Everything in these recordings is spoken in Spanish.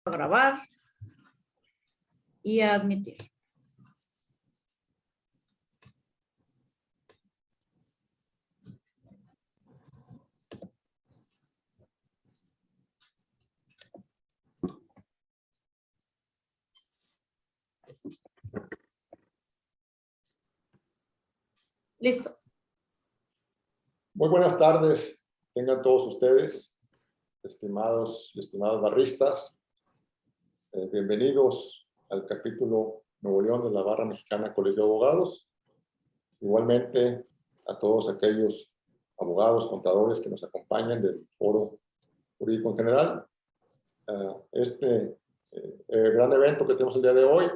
A grabar y a admitir. Listo. Muy buenas tardes, tengan todos ustedes, estimados y estimadas barristas. Bienvenidos al capítulo Nuevo León de la Barra Mexicana Colegio de Abogados. Igualmente a todos aquellos abogados, contadores que nos acompañan del foro jurídico en general. Este gran evento que tenemos el día de hoy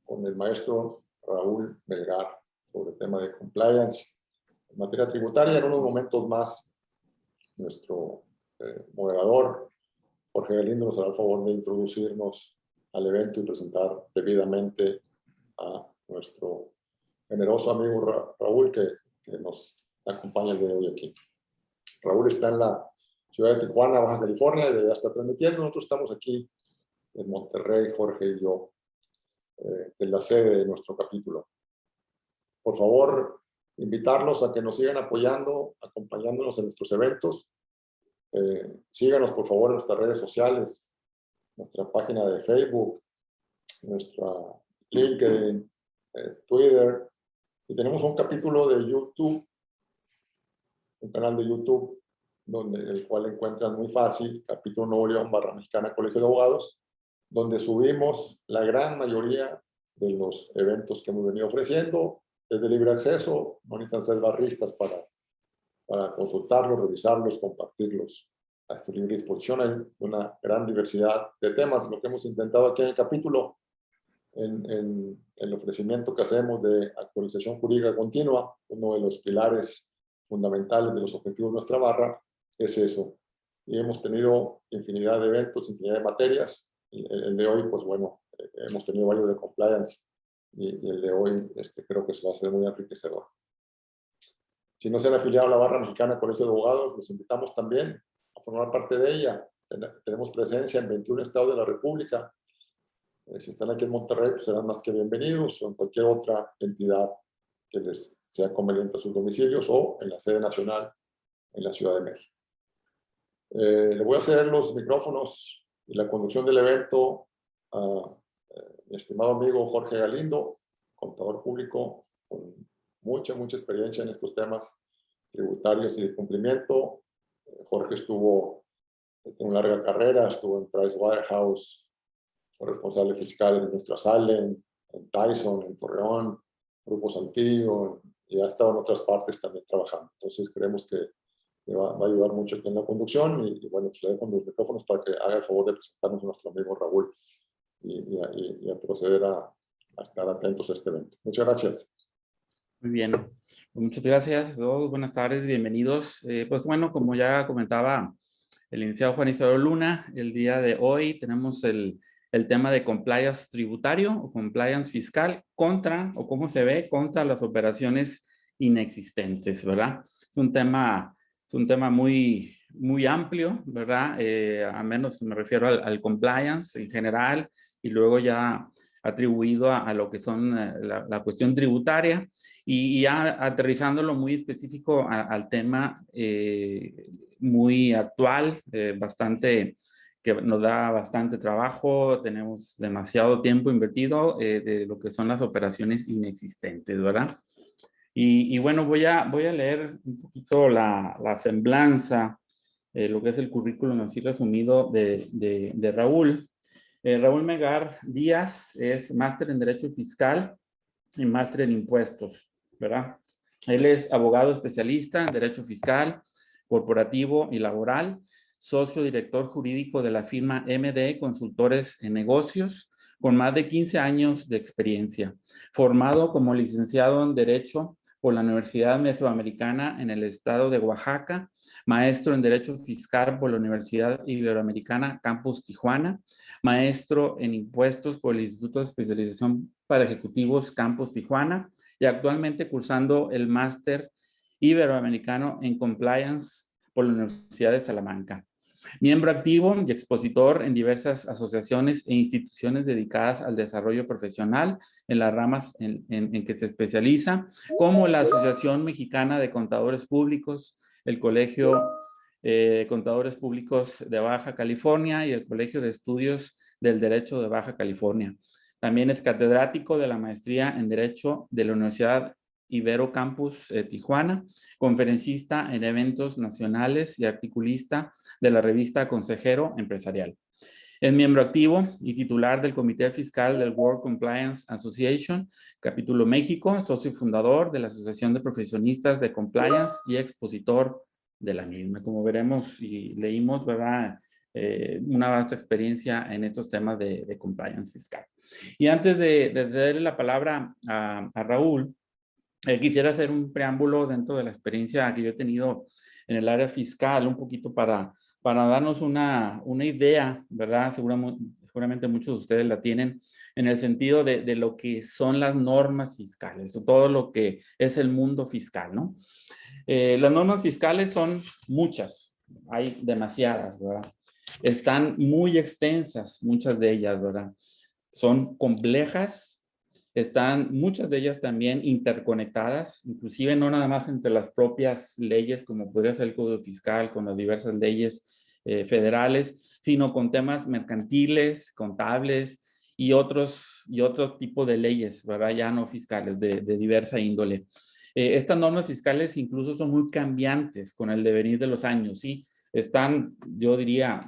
con el maestro Raúl Melgar sobre el tema de compliance en materia tributaria. En unos momentos más, nuestro moderador, Jorge Galindo, nos hará el favor de introducirnos al evento y presentar debidamente a nuestro generoso amigo Raúl, que nos acompaña el día de hoy aquí. Raúl está en la ciudad de Tijuana, Baja California, y ya está transmitiendo. Nosotros estamos aquí en Monterrey, Jorge y yo, en la sede de nuestro capítulo. Por favor, invitarlos a que nos sigan apoyando, acompañándonos en nuestros eventos. Síganos, por favor, en nuestras redes sociales, nuestra página de Facebook, nuestra LinkedIn, Twitter. Y tenemos un capítulo de YouTube, un canal de YouTube, el cual encuentran muy fácil, capítulo Nuevo León, Barra Mexicana Colegio de Abogados, donde subimos la gran mayoría de los eventos que hemos venido ofreciendo. Es de libre acceso, no necesitan ser barristas para consultarlos, revisarlos, compartirlos a su libre disposición. Hay una gran diversidad de temas. Lo que hemos intentado aquí en el capítulo, en el ofrecimiento que hacemos de actualización jurídica continua, uno de los pilares fundamentales de los objetivos de nuestra barra, es eso. Y hemos tenido infinidad de eventos, infinidad de materias. El de hoy, pues bueno, hemos tenido varios de compliance. Y el de hoy creo que se va a ser muy enriquecedor. Si no se han afiliado a la Barra Mexicana Colegio de Abogados, los invitamos también a formar parte de ella. Tenemos presencia en 21 estados de la República. Si están aquí en Monterrey, pues serán más que bienvenidos, o en cualquier otra entidad que les sea conveniente a sus domicilios, o en la sede nacional en la Ciudad de México. Le voy a ceder los micrófonos y la conducción del evento a mi estimado amigo Jorge Galindo, contador público con mucha experiencia en estos temas tributarios y de cumplimiento. Jorge tiene una larga carrera, estuvo en Pricewaterhouse, fue responsable fiscal en nuestra Salem, en Tyson, en Torreón, Grupo Saltillo, y ha estado en otras partes también trabajando. Entonces creemos que va a ayudar mucho aquí en la conducción, y bueno, pues le dejo los micrófonos para que haga el favor de presentarnos a nuestro amigo Raúl y a proceder a estar atentos a este evento. Muchas gracias. Muy bien, pues muchas gracias a todos, buenas tardes, bienvenidos. Pues bueno, como ya comentaba el licenciado Juan Isidro Luna, el día de hoy tenemos el tema de compliance tributario o compliance fiscal contra, o cómo se ve, contra las operaciones inexistentes, ¿verdad? Es un tema muy amplio, ¿verdad? A menos me refiero al compliance en general, y luego ya atribuido a lo que son la cuestión tributaria, y ya aterrizándolo muy específico al tema muy actual, que nos da bastante trabajo, tenemos demasiado tiempo invertido de lo que son las operaciones inexistentes, ¿verdad? Y bueno, voy a leer un poquito la semblanza, lo que es el currículum así resumido de Raúl. Raúl Melgar Díaz es máster en Derecho Fiscal y máster en Impuestos, ¿verdad? Él es abogado especialista en Derecho Fiscal, Corporativo y Laboral, socio director jurídico de la firma MD Consultores en Negocios, con más de 15 años de experiencia, formado como licenciado en Derecho por la Universidad Mesoamericana en el estado de Oaxaca, maestro en Derecho Fiscal por la Universidad Iberoamericana Campus Tijuana, maestro en Impuestos por el Instituto de Especialización para Ejecutivos Campus Tijuana, y actualmente cursando el máster iberoamericano en Compliance por la Universidad de Salamanca. Miembro activo y expositor en diversas asociaciones e instituciones dedicadas al desarrollo profesional en las ramas en que se especializa, como la Asociación Mexicana de Contadores Públicos, el Colegio de Contadores Públicos de Baja California y el Colegio de Estudios del Derecho de Baja California. También es catedrático de la maestría en Derecho de la Universidad Ibero Campus Tijuana, conferencista en eventos nacionales y articulista de la revista Consejero Empresarial. Es miembro activo y titular del Comité Fiscal del World Compliance Association, capítulo México, socio fundador de la Asociación de Profesionistas de Compliance y expositor de la misma. Como veremos y leímos, ¿verdad? Una vasta experiencia en estos temas de compliance fiscal. Y antes de darle la palabra a Raúl, quisiera hacer un preámbulo dentro de la experiencia que yo he tenido en el área fiscal, un poquito para darnos una idea, ¿verdad? Seguramente muchos de ustedes la tienen, en el sentido de lo que son las normas fiscales, o todo lo que es el mundo fiscal, ¿no? Las normas fiscales son muchas, hay demasiadas, ¿verdad? Están muy extensas, muchas de ellas, ¿verdad? Son complejas. Están muchas de ellas también interconectadas, inclusive no nada más entre las propias leyes, como podría ser el Código Fiscal, con las diversas leyes federales, sino con temas mercantiles, contables y otro tipo de leyes, ¿verdad? Ya no fiscales, de diversa índole. Estas normas fiscales incluso son muy cambiantes con el devenir de los años, ¿sí? Están, yo diría,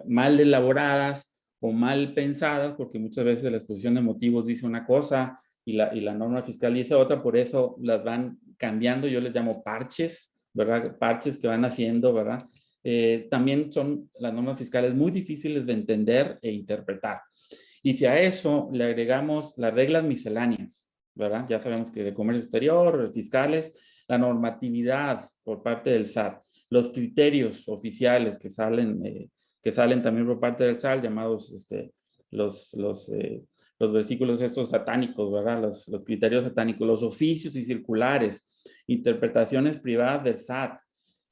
mal elaboradas, o mal pensadas, porque muchas veces la exposición de motivos dice una cosa y la norma fiscal dice otra, por eso las van cambiando, yo les llamo parches, ¿verdad? Parches que van haciendo, ¿verdad? También son las normas fiscales muy difíciles de entender e interpretar. Y si a eso le agregamos las reglas misceláneas, ¿verdad? Ya sabemos que de comercio exterior, fiscales, la normatividad por parte del SAT, los criterios oficiales que salen también por parte del SAT, llamados los versículos estos satánicos, ¿verdad? Los criterios satánicos, los oficios y circulares, interpretaciones privadas del SAT,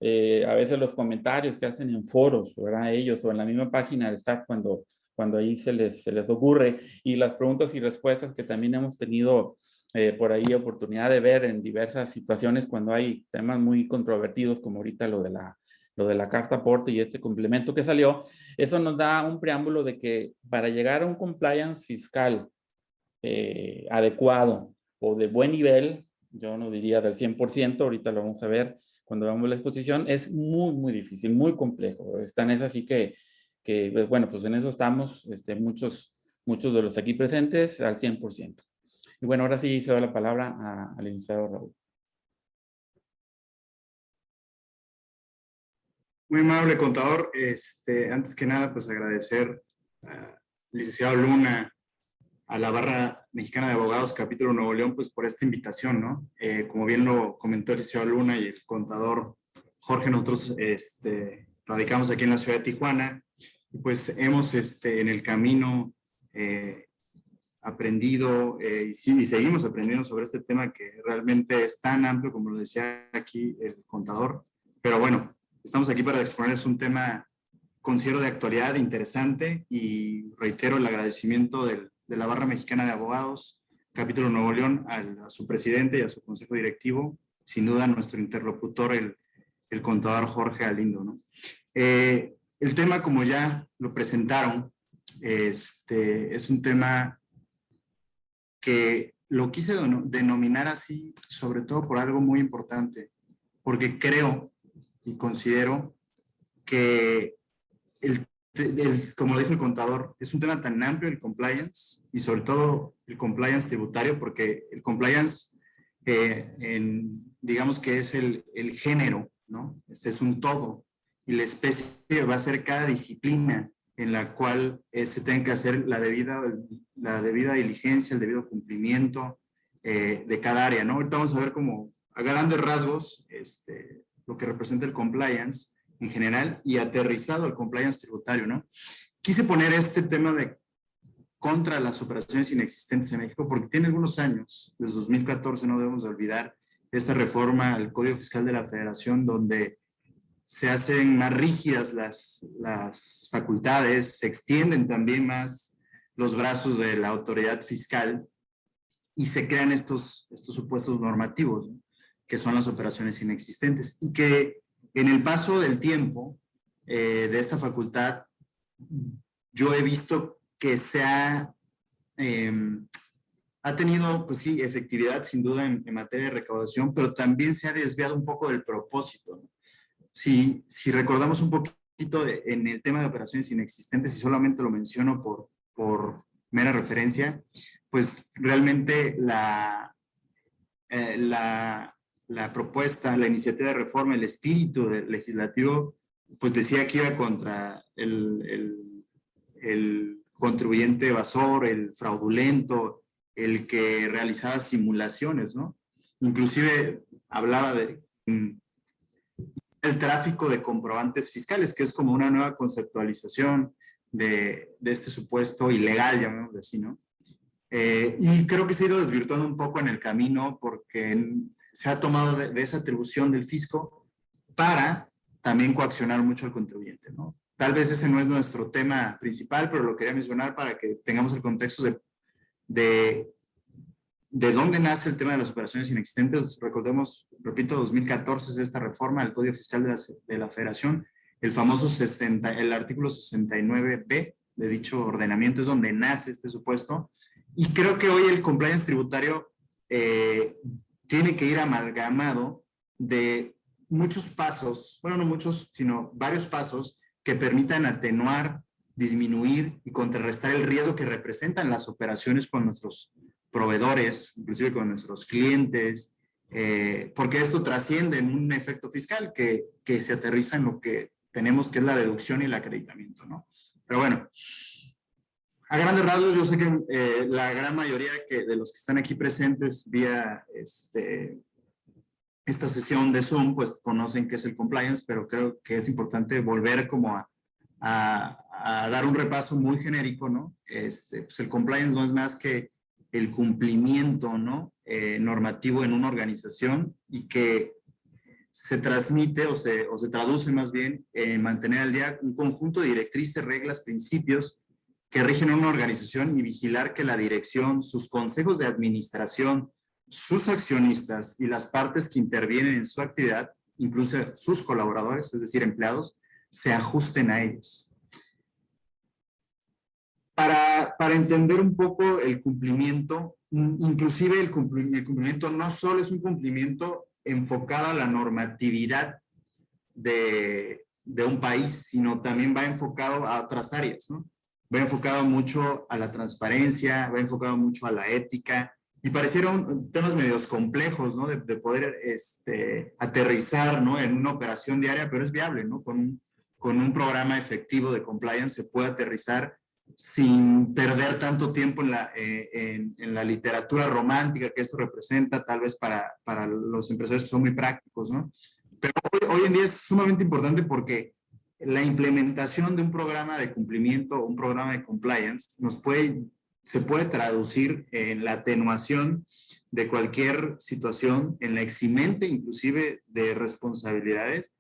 a veces los comentarios que hacen en foros, ¿verdad? Ellos o en la misma página del SAT cuando ahí se les ocurre, y las preguntas y respuestas que también hemos tenido por ahí oportunidad de ver en diversas situaciones cuando hay temas muy controvertidos como ahorita lo de la carta aporte y este complemento que salió. Eso nos da un preámbulo de que para llegar a un compliance fiscal adecuado o de buen nivel, yo no diría del 100%, ahorita lo vamos a ver cuando veamos la exposición, es muy, muy difícil, muy complejo. Tan es así que bueno, pues en eso estamos muchos de los aquí presentes al 100%. Y bueno, ahora sí se da la palabra al licenciado Raúl. Muy amable, contador. Antes que nada, pues agradecer al licenciado Luna, a la Barra Mexicana de Abogados, capítulo Nuevo León, pues por esta invitación, ¿no? Como bien lo comentó el licenciado Luna y el contador Jorge, nosotros radicamos aquí en la ciudad de Tijuana, y pues hemos en el camino aprendido y seguimos aprendiendo sobre este tema que realmente es tan amplio como lo decía aquí el contador, pero bueno, estamos aquí para exponerles un tema, considero, de actualidad, interesante, y reitero el agradecimiento de la Barra Mexicana de Abogados, capítulo Nuevo León, a su presidente y a su consejo directivo, sin duda nuestro interlocutor, el contador Jorge Alindo, ¿no? El tema, como ya lo presentaron, es un tema que lo quise denominar así, sobre todo por algo muy importante, porque creo y considero que como lo dijo el contador, es un tema tan amplio el compliance, y sobre todo el compliance tributario, porque el compliance, digamos que es el género, ¿no? Es un todo, y la especie va a ser cada disciplina en la cual se tenga que hacer la debida diligencia, el debido cumplimiento de cada área, ¿no? Ahorita vamos a ver como a grandes rasgos lo que representa el compliance en general y aterrizado al compliance tributario, ¿no? Quise poner este tema de contra las operaciones inexistentes en México porque tiene algunos años, desde 2014, no debemos de olvidar esta reforma al Código Fiscal de la Federación, donde se hacen más rígidas las facultades, se extienden también más los brazos de la autoridad fiscal y se crean estos supuestos normativos, ¿no? Que son las operaciones inexistentes, y que en el paso del tiempo de esta facultad, yo he visto que se ha tenido, pues sí, efectividad sin duda en materia de recaudación, pero también se ha desviado un poco del propósito, ¿no? Si recordamos un poquito en el tema de operaciones inexistentes, y solamente lo menciono por mera referencia, pues realmente la propuesta, la iniciativa de reforma, el espíritu del legislativo, pues decía que iba contra el contribuyente evasor, el fraudulento, el que realizaba simulaciones, ¿no? Inclusive hablaba de el tráfico de comprobantes fiscales, que es como una nueva conceptualización de este supuesto ilegal, llamémoslo así, ¿no? Y creo que se ha ido desvirtuando un poco en el camino porque se ha tomado de esa atribución del fisco para también coaccionar mucho al contribuyente, ¿no? Tal vez ese no es nuestro tema principal, pero lo quería mencionar para que tengamos el contexto de dónde nace el tema de las operaciones inexistentes. Recordemos, repito, 2014 es esta reforma del Código Fiscal de la Federación, el famoso el artículo 69B de dicho ordenamiento es donde nace este supuesto, y creo que hoy el compliance tributario tiene que ir amalgamado de muchos pasos, bueno, no muchos, sino varios pasos que permitan atenuar, disminuir y contrarrestar el riesgo que representan las operaciones con nuestros proveedores, inclusive con nuestros clientes, porque esto trasciende en un efecto fiscal que se aterriza en lo que tenemos, que es la deducción y el acreditamiento, ¿no? Pero bueno, a grandes rasgos, yo sé que la gran mayoría de los que están aquí presentes vía esta sesión de Zoom, pues conocen qué es el compliance, pero creo que es importante volver como a dar un repaso muy genérico, ¿no? Pues el compliance no es más que el cumplimiento, ¿no? Normativo en una organización, y que se transmite o se traduce más bien en mantener al día un conjunto de directrices, reglas, principios que rigen una organización, y vigilar que la dirección, sus consejos de administración, sus accionistas y las partes que intervienen en su actividad, incluso sus colaboradores, es decir, empleados, se ajusten a ellos. Para entender un poco el cumplimiento, inclusive el cumplimiento no solo es un cumplimiento enfocado a la normatividad de un país, sino también va enfocado a otras áreas, ¿no? Va enfocado mucho a la transparencia, va enfocado mucho a la ética, y parecieron temas medios complejos, ¿no? De poder aterrizar, ¿no? En una operación diaria, pero es viable, ¿no? Con un programa efectivo de compliance se puede aterrizar sin perder tanto tiempo en la literatura romántica que esto representa, tal vez para los empresarios que son muy prácticos, ¿no? Pero hoy en día es sumamente importante, porque la implementación de un programa de cumplimiento, un programa de compliance, se puede traducir en la atenuación de cualquier situación, en la eximente inclusive de responsabilidades,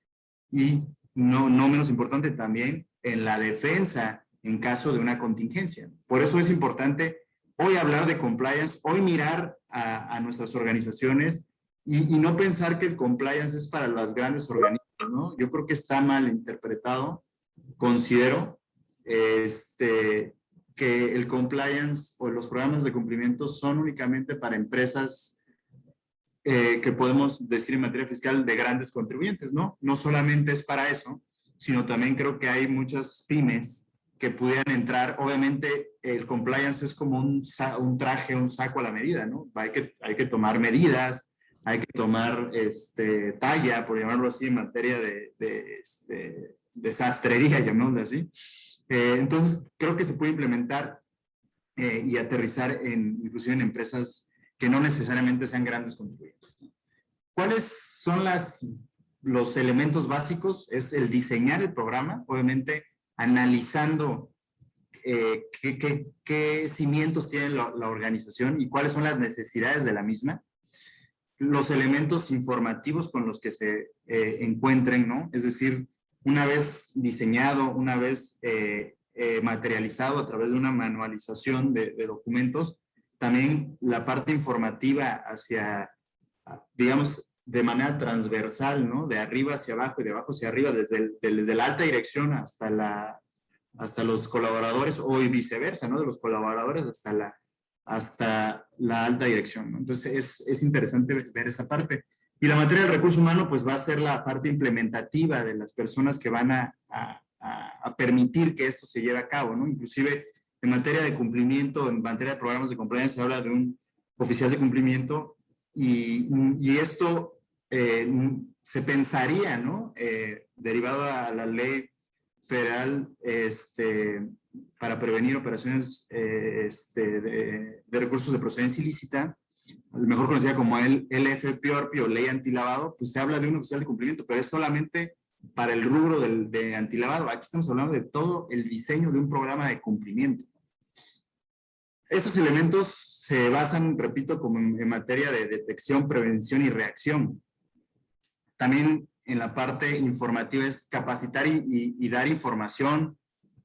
y no menos importante también en la defensa en caso de una contingencia. Por eso es importante hoy hablar de compliance, hoy mirar a nuestras organizaciones y no pensar que el compliance es para las grandes organizaciones, ¿no? Yo creo que está mal interpretado. Considero que el compliance o los programas de cumplimiento son únicamente para empresas que podemos decir en materia fiscal de grandes contribuyentes, ¿no? No solamente es para eso, sino también creo que hay muchas pymes que pudieran entrar. Obviamente el compliance es como un traje, un saco a la medida, ¿no? Hay que tomar medidas, hay que tomar talla, por llamarlo así, en materia de sastrería, llamémoslo así. Entonces, creo que se puede implementar y aterrizar inclusive en empresas que no necesariamente sean grandes contribuyentes. ¿Cuáles son los elementos básicos? Es el diseñar el programa, obviamente analizando qué cimientos tiene la organización y cuáles son las necesidades de la misma. los elementos informativos con los que se encuentren, ¿no? Es decir, una vez diseñado, una vez materializado a través de una manualización de documentos, también la parte informativa hacia, digamos, de manera transversal, ¿no? De arriba hacia abajo y de abajo hacia arriba, desde la alta dirección hasta los colaboradores, o viceversa, ¿no? De los colaboradores hasta la alta dirección, ¿no? Entonces es interesante ver esa parte. Y la materia del recurso humano pues va a ser la parte implementativa de las personas que van a permitir que esto se lleve a cabo, ¿no? Inclusive en materia de cumplimiento, en materia de programas de compliance, se habla de un oficial de cumplimiento y esto se pensaría, ¿no? Derivado a la ley federal para prevenir operaciones de recursos de procedencia ilícita, mejor conocida como el LFPORPI o Ley Antilavado, pues se habla de un oficial de cumplimiento, pero es solamente para el rubro de antilavado. Aquí estamos hablando de todo el diseño de un programa de cumplimiento. Estos elementos se basan, repito, como en materia de detección, prevención y reacción. También en la parte informativa es capacitar y dar información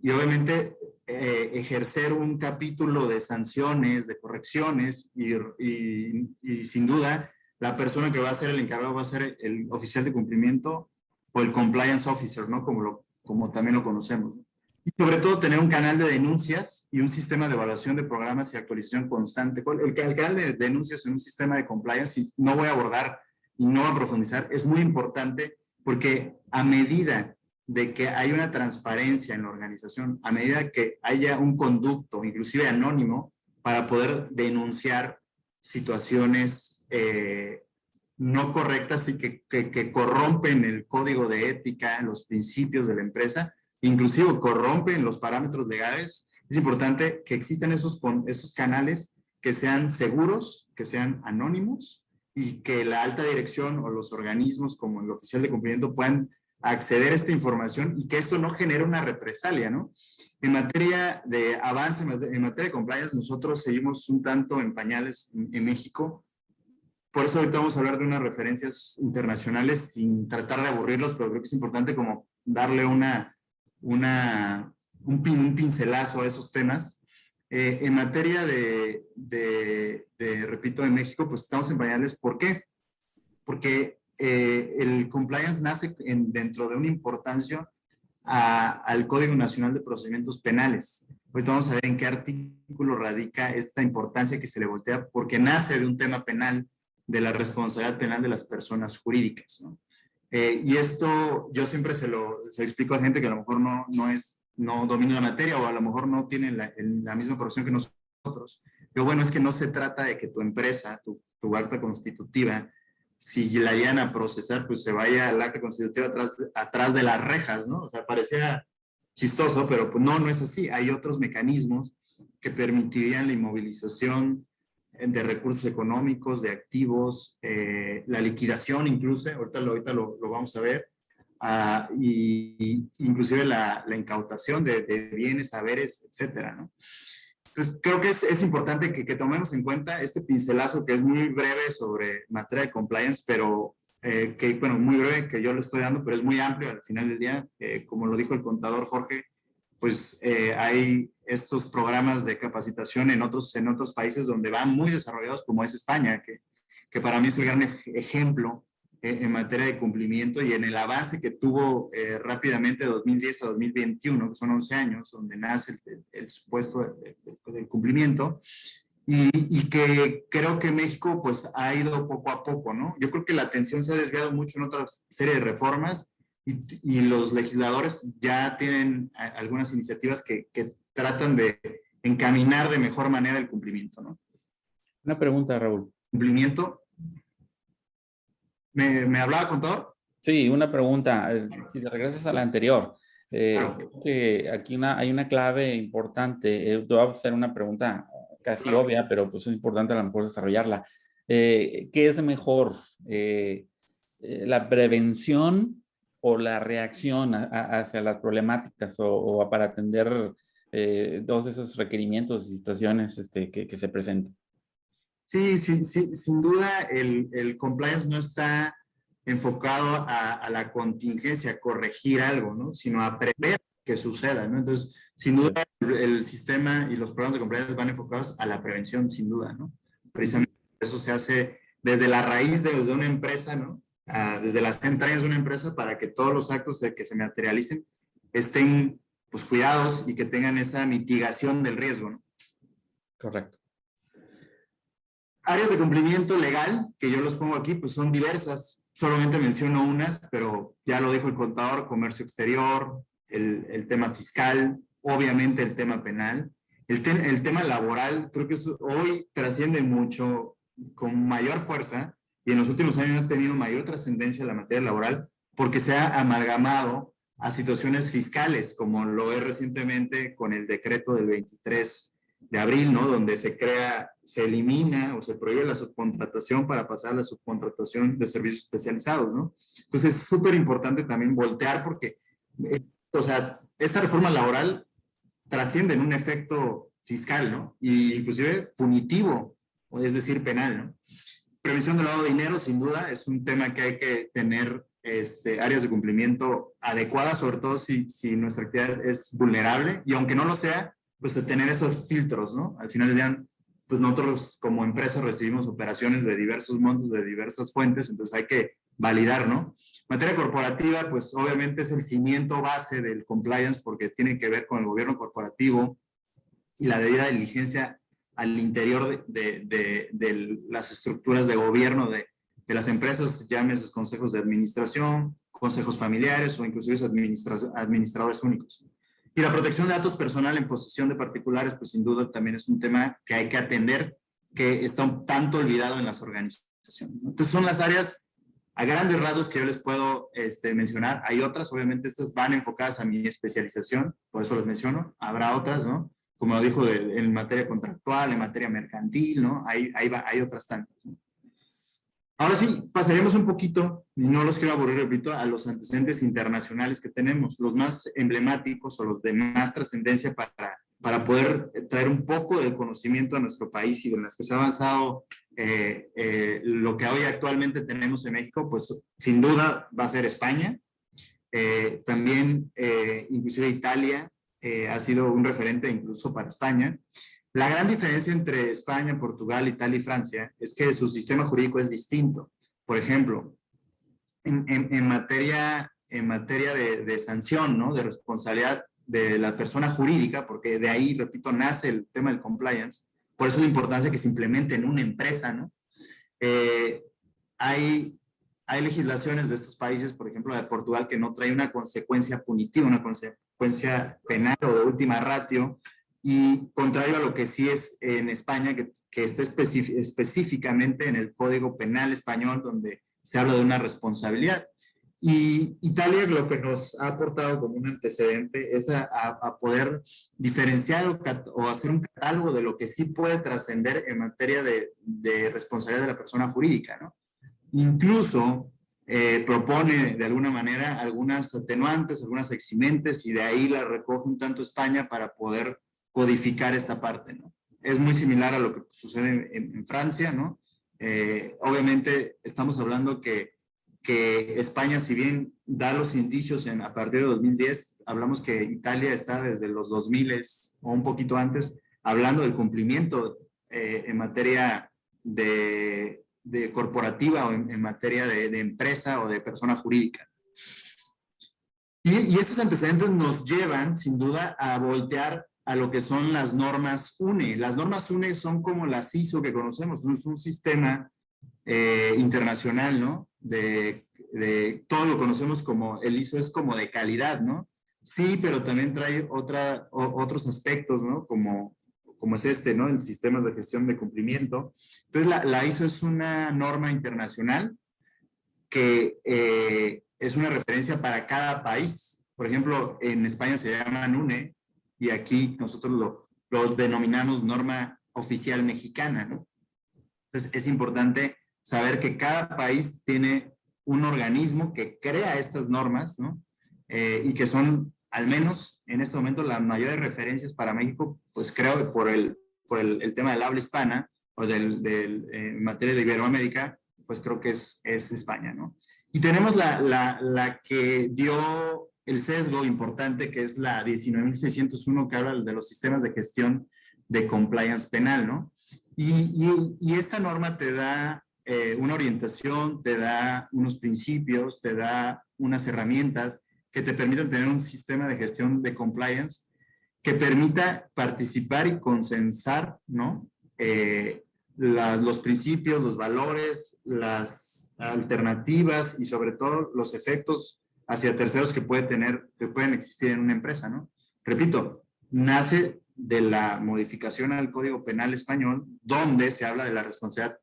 y obviamente ejercer un capítulo de sanciones, de correcciones y sin duda la persona que va a ser el encargado va a ser el oficial de cumplimiento o el compliance officer, ¿no? Como también lo conocemos, ¿no? Y sobre todo tener un canal de denuncias y un sistema de evaluación de programas y actualización constante. El canal de denuncias en un sistema de compliance, y no voy a abordar y no voy a profundizar, es muy importante porque a medida de que hay una transparencia en la organización, a medida que haya un conducto, inclusive anónimo, para poder denunciar situaciones no correctas y que corrompen el código de ética, los principios de la empresa, inclusive corrompen los parámetros legales, es importante que existan esos canales que sean seguros, que sean anónimos y que la alta dirección o los organismos como el oficial de cumplimiento puedan acceder a esta información y que esto no genere una represalia, ¿no? En materia de avance, en materia de compliance, nosotros seguimos un tanto en pañales en México. Por eso ahorita vamos a hablar de unas referencias internacionales sin tratar de aburrirlos, pero creo que es importante como darle un pincelazo a esos temas. En materia repito, en México, pues estamos en pañales. ¿Por qué? Porque el compliance nace dentro de una importancia al Código Nacional de Procedimientos Penales. Ahorita vamos a ver en qué artículo radica esta importancia que se le voltea, porque nace de un tema penal, de la responsabilidad penal de las personas jurídicas, ¿no? Y esto yo siempre se lo explico a gente que a lo mejor no domina la materia o a lo mejor no tiene la misma profesión que nosotros. Pero bueno, es que no se trata de que tu empresa, tu acta constitutiva, si la llegan a procesar, pues se vaya al acta constitutiva atrás de las rejas, ¿no? O sea, parecía chistoso, pero pues no es así. Hay otros mecanismos que permitirían la inmovilización de recursos económicos, de activos, la liquidación incluso, ahorita lo vamos a ver, y inclusive la incautación de bienes, saberes, etcétera, ¿no? Entonces, creo que es importante que tomemos en cuenta este pincelazo que es muy breve sobre materia de compliance, pero muy breve que yo le estoy dando, pero es muy amplio al final del día. Como lo dijo el contador Jorge, pues hay estos programas de capacitación en otros países donde van muy desarrollados, como es España, que para mí es el gran ejemplo en materia de cumplimiento y en el avance que tuvo rápidamente de 2010 a 2021, que son 11 años, donde nace el supuesto del cumplimiento, y que creo que México pues ha ido poco a poco, ¿no? Yo creo que la atención se ha desviado mucho en otra serie de reformas y los legisladores ya tienen algunas iniciativas que tratan de encaminar de mejor manera el cumplimiento, ¿no? Una pregunta, Raúl. ¿Cumplimiento? ¿Me hablaba, contador? Sí, una pregunta. Si te regresas a la anterior, Claro. creo que aquí hay una clave importante. Te voy a hacer una pregunta casi obvia, pero pues es importante a lo mejor desarrollarla. ¿Qué es mejor? ¿La prevención o la reacción hacia las problemáticas o para atender todos esos requerimientos y situaciones que se presentan? Sí, sí, sí, sin duda el compliance no está enfocado a la contingencia, a corregir algo, ¿no? Sino a prever que suceda, ¿no? Entonces, sin duda, el sistema y los programas de compliance van enfocados a la prevención, sin duda, ¿no? Precisamente eso se hace desde la raíz de una empresa, ¿no? Desde las entrañas de una empresa para que todos los actos que se materialicen estén, pues, cuidados y que tengan esa mitigación del riesgo, ¿no? Correcto. Áreas de cumplimiento legal, que yo los pongo aquí, pues son diversas. Solamente menciono unas, pero ya lo dijo el contador: comercio exterior, el tema fiscal, obviamente el tema penal. El tema laboral, creo que hoy trasciende mucho, con mayor fuerza, y en los últimos años ha tenido mayor trascendencia en la materia laboral, porque se ha amalgamado a situaciones fiscales, como lo es recientemente con el decreto del 23 de abril, ¿no? Donde se elimina o se prohíbe la subcontratación para pasar a la subcontratación de servicios especializados, ¿no? Entonces es súper importante también voltear porque, o sea, esta reforma laboral trasciende en un efecto fiscal, ¿no? Y inclusive punitivo, es decir, penal, ¿no? Prevención del lavado de dinero, sin duda, es un tema que hay que tener áreas de cumplimiento adecuadas, sobre todo si nuestra actividad es vulnerable, y aunque no lo sea, pues de tener esos filtros, ¿no? Al final del día, pues nosotros como empresa recibimos operaciones de diversos montos, de diversas fuentes, entonces hay que validar, ¿no? Materia corporativa, pues obviamente es el cimiento base del compliance porque tiene que ver con el gobierno corporativo y la debida diligencia al interior de las estructuras de gobierno de las empresas, llámese consejos de administración, consejos familiares o inclusive administradores únicos. Y la protección de datos personales en posesión de particulares, pues sin duda también es un tema que hay que atender, que está un tanto olvidado en las organizaciones, ¿no? Entonces son las áreas a grandes rasgos que yo les puedo mencionar. Hay otras, obviamente estas van enfocadas a mi especialización, por eso las menciono. Habrá otras, ¿no? Como lo dijo, en materia contractual, en materia mercantil, ¿no? Hay otras tantas, ¿no? Ahora sí, pasaremos un poquito, y no los quiero aburrir, repito, a los antecedentes internacionales que tenemos, los más emblemáticos o los de más trascendencia para poder traer un poco del conocimiento a nuestro país y de las que se ha avanzado lo que hoy actualmente tenemos en México, pues sin duda va a ser España. También inclusive Italia ha sido un referente incluso para España. La gran diferencia entre España, Portugal, Italia y Francia es que su sistema jurídico es distinto. Por ejemplo, en materia de sanción, ¿no? De responsabilidad de la persona jurídica, porque de ahí, repito, nace el tema del compliance. Por eso la importancia que se implemente en una empresa, ¿no? Hay legislaciones de estos países, por ejemplo, la de Portugal, que no trae una consecuencia punitiva, una consecuencia penal o de última ratio, y contrario a lo que sí es en España, que está específicamente en el Código Penal español, donde se habla de una responsabilidad. Y Italia lo que nos ha aportado como un antecedente es a poder diferenciar o hacer un catálogo de lo que sí puede trascender en materia de responsabilidad de la persona jurídica, ¿no? Incluso propone de alguna manera algunas atenuantes, algunas eximentes, y de ahí la recoge un tanto España para poder codificar esta parte, ¿no? Es muy similar a lo que sucede en Francia, ¿no? Obviamente estamos hablando que España, si bien da los indicios a partir de 2010, hablamos que Italia está desde los 2000 o un poquito antes, hablando del cumplimiento en materia de corporativa o en materia de empresa o de persona jurídica. Y estos antecedentes nos llevan, sin duda, a voltear a lo que son las normas UNE. Las normas UNE son como las ISO que conocemos, es un sistema internacional, ¿no? Todo lo conocemos como, el ISO es como de calidad, ¿no? Sí, pero también trae otros aspectos, ¿no? Como es ¿no? El sistema de gestión de cumplimiento. Entonces, la ISO es una norma internacional que es una referencia para cada país. Por ejemplo, en España se llama UNE y aquí nosotros lo denominamos norma oficial mexicana, ¿no? Entonces, es importante saber que cada país tiene un organismo que crea estas normas, ¿no? Y que son, al menos en este momento, las mayores referencias para México, pues creo que por el tema del habla hispana, en materia de Iberoamérica, pues creo que es España, ¿no? Y tenemos la que dio el sesgo importante, que es la 19.601, que habla de los sistemas de gestión de compliance penal, ¿no? Y esta norma te da una orientación, te da unos principios, te da unas herramientas que te permitan tener un sistema de gestión de compliance que permita participar y consensar, ¿no? Los principios, los valores, las alternativas y sobre todo los efectos hacia terceros que pueden existir en una empresa, ¿no? Repito, nace de la modificación al Código Penal español, donde se habla de la responsabilidad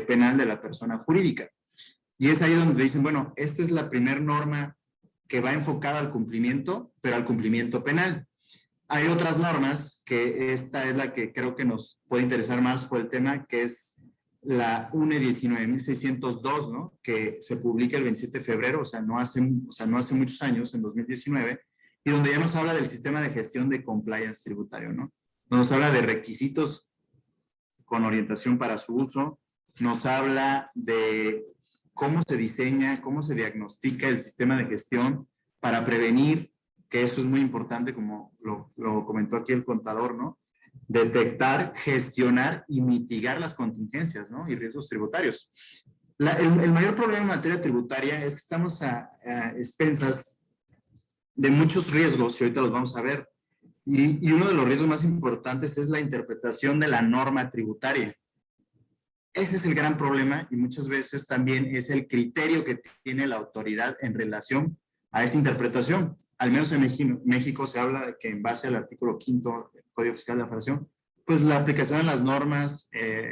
penal de la persona jurídica. Y es ahí donde dicen, bueno, esta es la primera norma que va enfocada al cumplimiento, pero al cumplimiento penal. Hay otras normas, que esta es la que creo que nos puede interesar más por el tema, que es la UNE 19.602, ¿no? Que se publica el 27 de febrero, o sea, no hace muchos años, en 2019, y donde ya nos habla del sistema de gestión de compliance tributario, ¿no? Nos habla de requisitos con orientación para su uso, nos habla de cómo se diseña, cómo se diagnostica el sistema de gestión para prevenir, que eso es muy importante, como lo comentó aquí el contador, ¿no? Detectar, gestionar y mitigar las contingencias, ¿no? Y riesgos tributarios. El mayor problema en materia tributaria es que estamos a expensas de muchos riesgos, y ahorita los vamos a ver. Y uno de los riesgos más importantes es la interpretación de la norma tributaria. Ese es el gran problema, y muchas veces también es el criterio que tiene la autoridad en relación a esa interpretación. Al menos en México se habla de que en base al artículo 5 del Código Fiscal de la Federación, pues la aplicación de las normas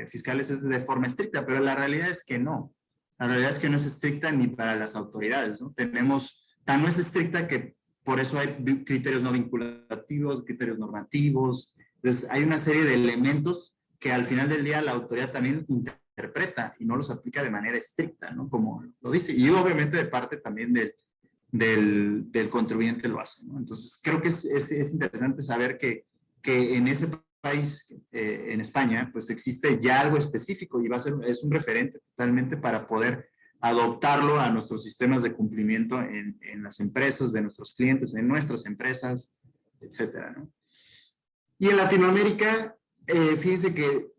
fiscales es de forma estricta, pero la realidad es que no. La realidad es que no es estricta ni para las autoridades, ¿no? No es estricta que por eso hay criterios no vinculativos, criterios normativos. Entonces, hay una serie de elementos que al final del día la autoridad también interpreta y no los aplica de manera estricta, ¿no? Como lo dice. Y obviamente de parte también del contribuyente lo hace, ¿no? Entonces, creo que es interesante saber que en ese país, en España, pues existe ya algo específico y es un referente totalmente para poder adoptarlo a nuestros sistemas de cumplimiento en las empresas de nuestros clientes, en nuestras empresas, etcétera, ¿no? Y en Latinoamérica, fíjense que,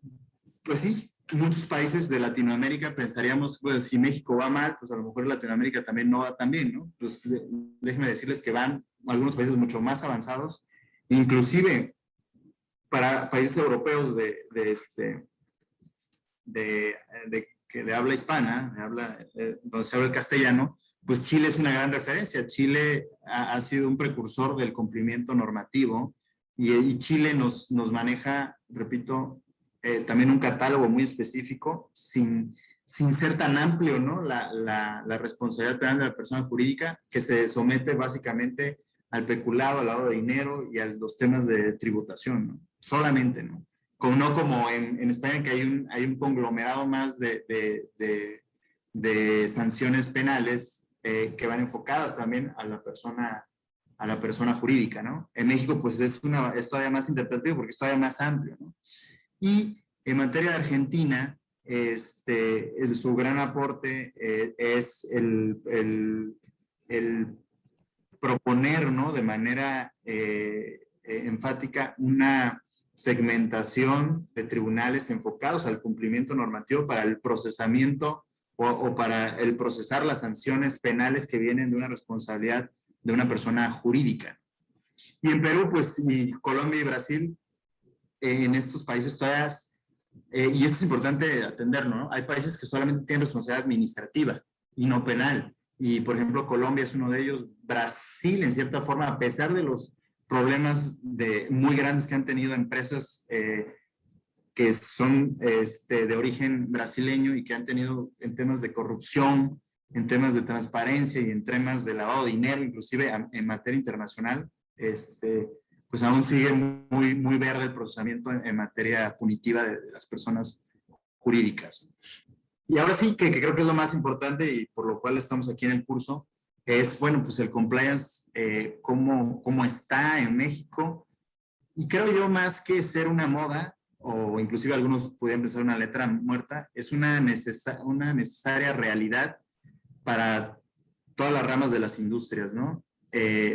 pues sí, muchos países de Latinoamérica pensaríamos, pues si México va mal, pues a lo mejor Latinoamérica también no va tan bien, ¿no? Pues déjenme decirles que van algunos países mucho más avanzados, inclusive para países europeos de habla hispana, donde se habla el castellano, pues Chile es una gran referencia. Chile ha sido un precursor del cumplimiento normativo y Chile nos maneja, repito, también un catálogo muy específico, sin ser tan amplio, ¿no? La responsabilidad penal de la persona jurídica, que se somete básicamente al peculado, al lavado de dinero y a los temas de tributación, ¿no? Solamente, ¿no? No como en España, que hay un conglomerado más de sanciones penales que van enfocadas también a la persona jurídica, ¿no? En México, pues es todavía más interpretativo porque es todavía más amplio, ¿no? Y en materia de Argentina, su gran aporte es el proponer, ¿no? De manera enfática una segmentación de tribunales enfocados al cumplimiento normativo para el procesamiento o para el procesar las sanciones penales que vienen de una responsabilidad de una persona jurídica. Y en Perú, pues, y Colombia y Brasil, en estos países todavía, y esto es importante atenderlo, ¿no? Hay países que solamente tienen responsabilidad administrativa y no penal. Y, por ejemplo, Colombia es uno de ellos. Brasil, en cierta forma, a pesar de los problemas muy grandes que han tenido empresas que son de origen brasileño y que han tenido en temas de corrupción, en temas de transparencia y en temas de lavado de dinero, inclusive en materia internacional, pues aún sigue muy, muy verde el procesamiento en materia punitiva de las personas jurídicas. Y ahora sí, que creo que es lo más importante y por lo cual estamos aquí en el curso, es, bueno, pues el compliance, cómo está en México. Y creo yo, más que ser una moda, o inclusive algunos pudieran pensar una letra muerta, es una necesaria realidad para todas las ramas de las industrias, ¿no?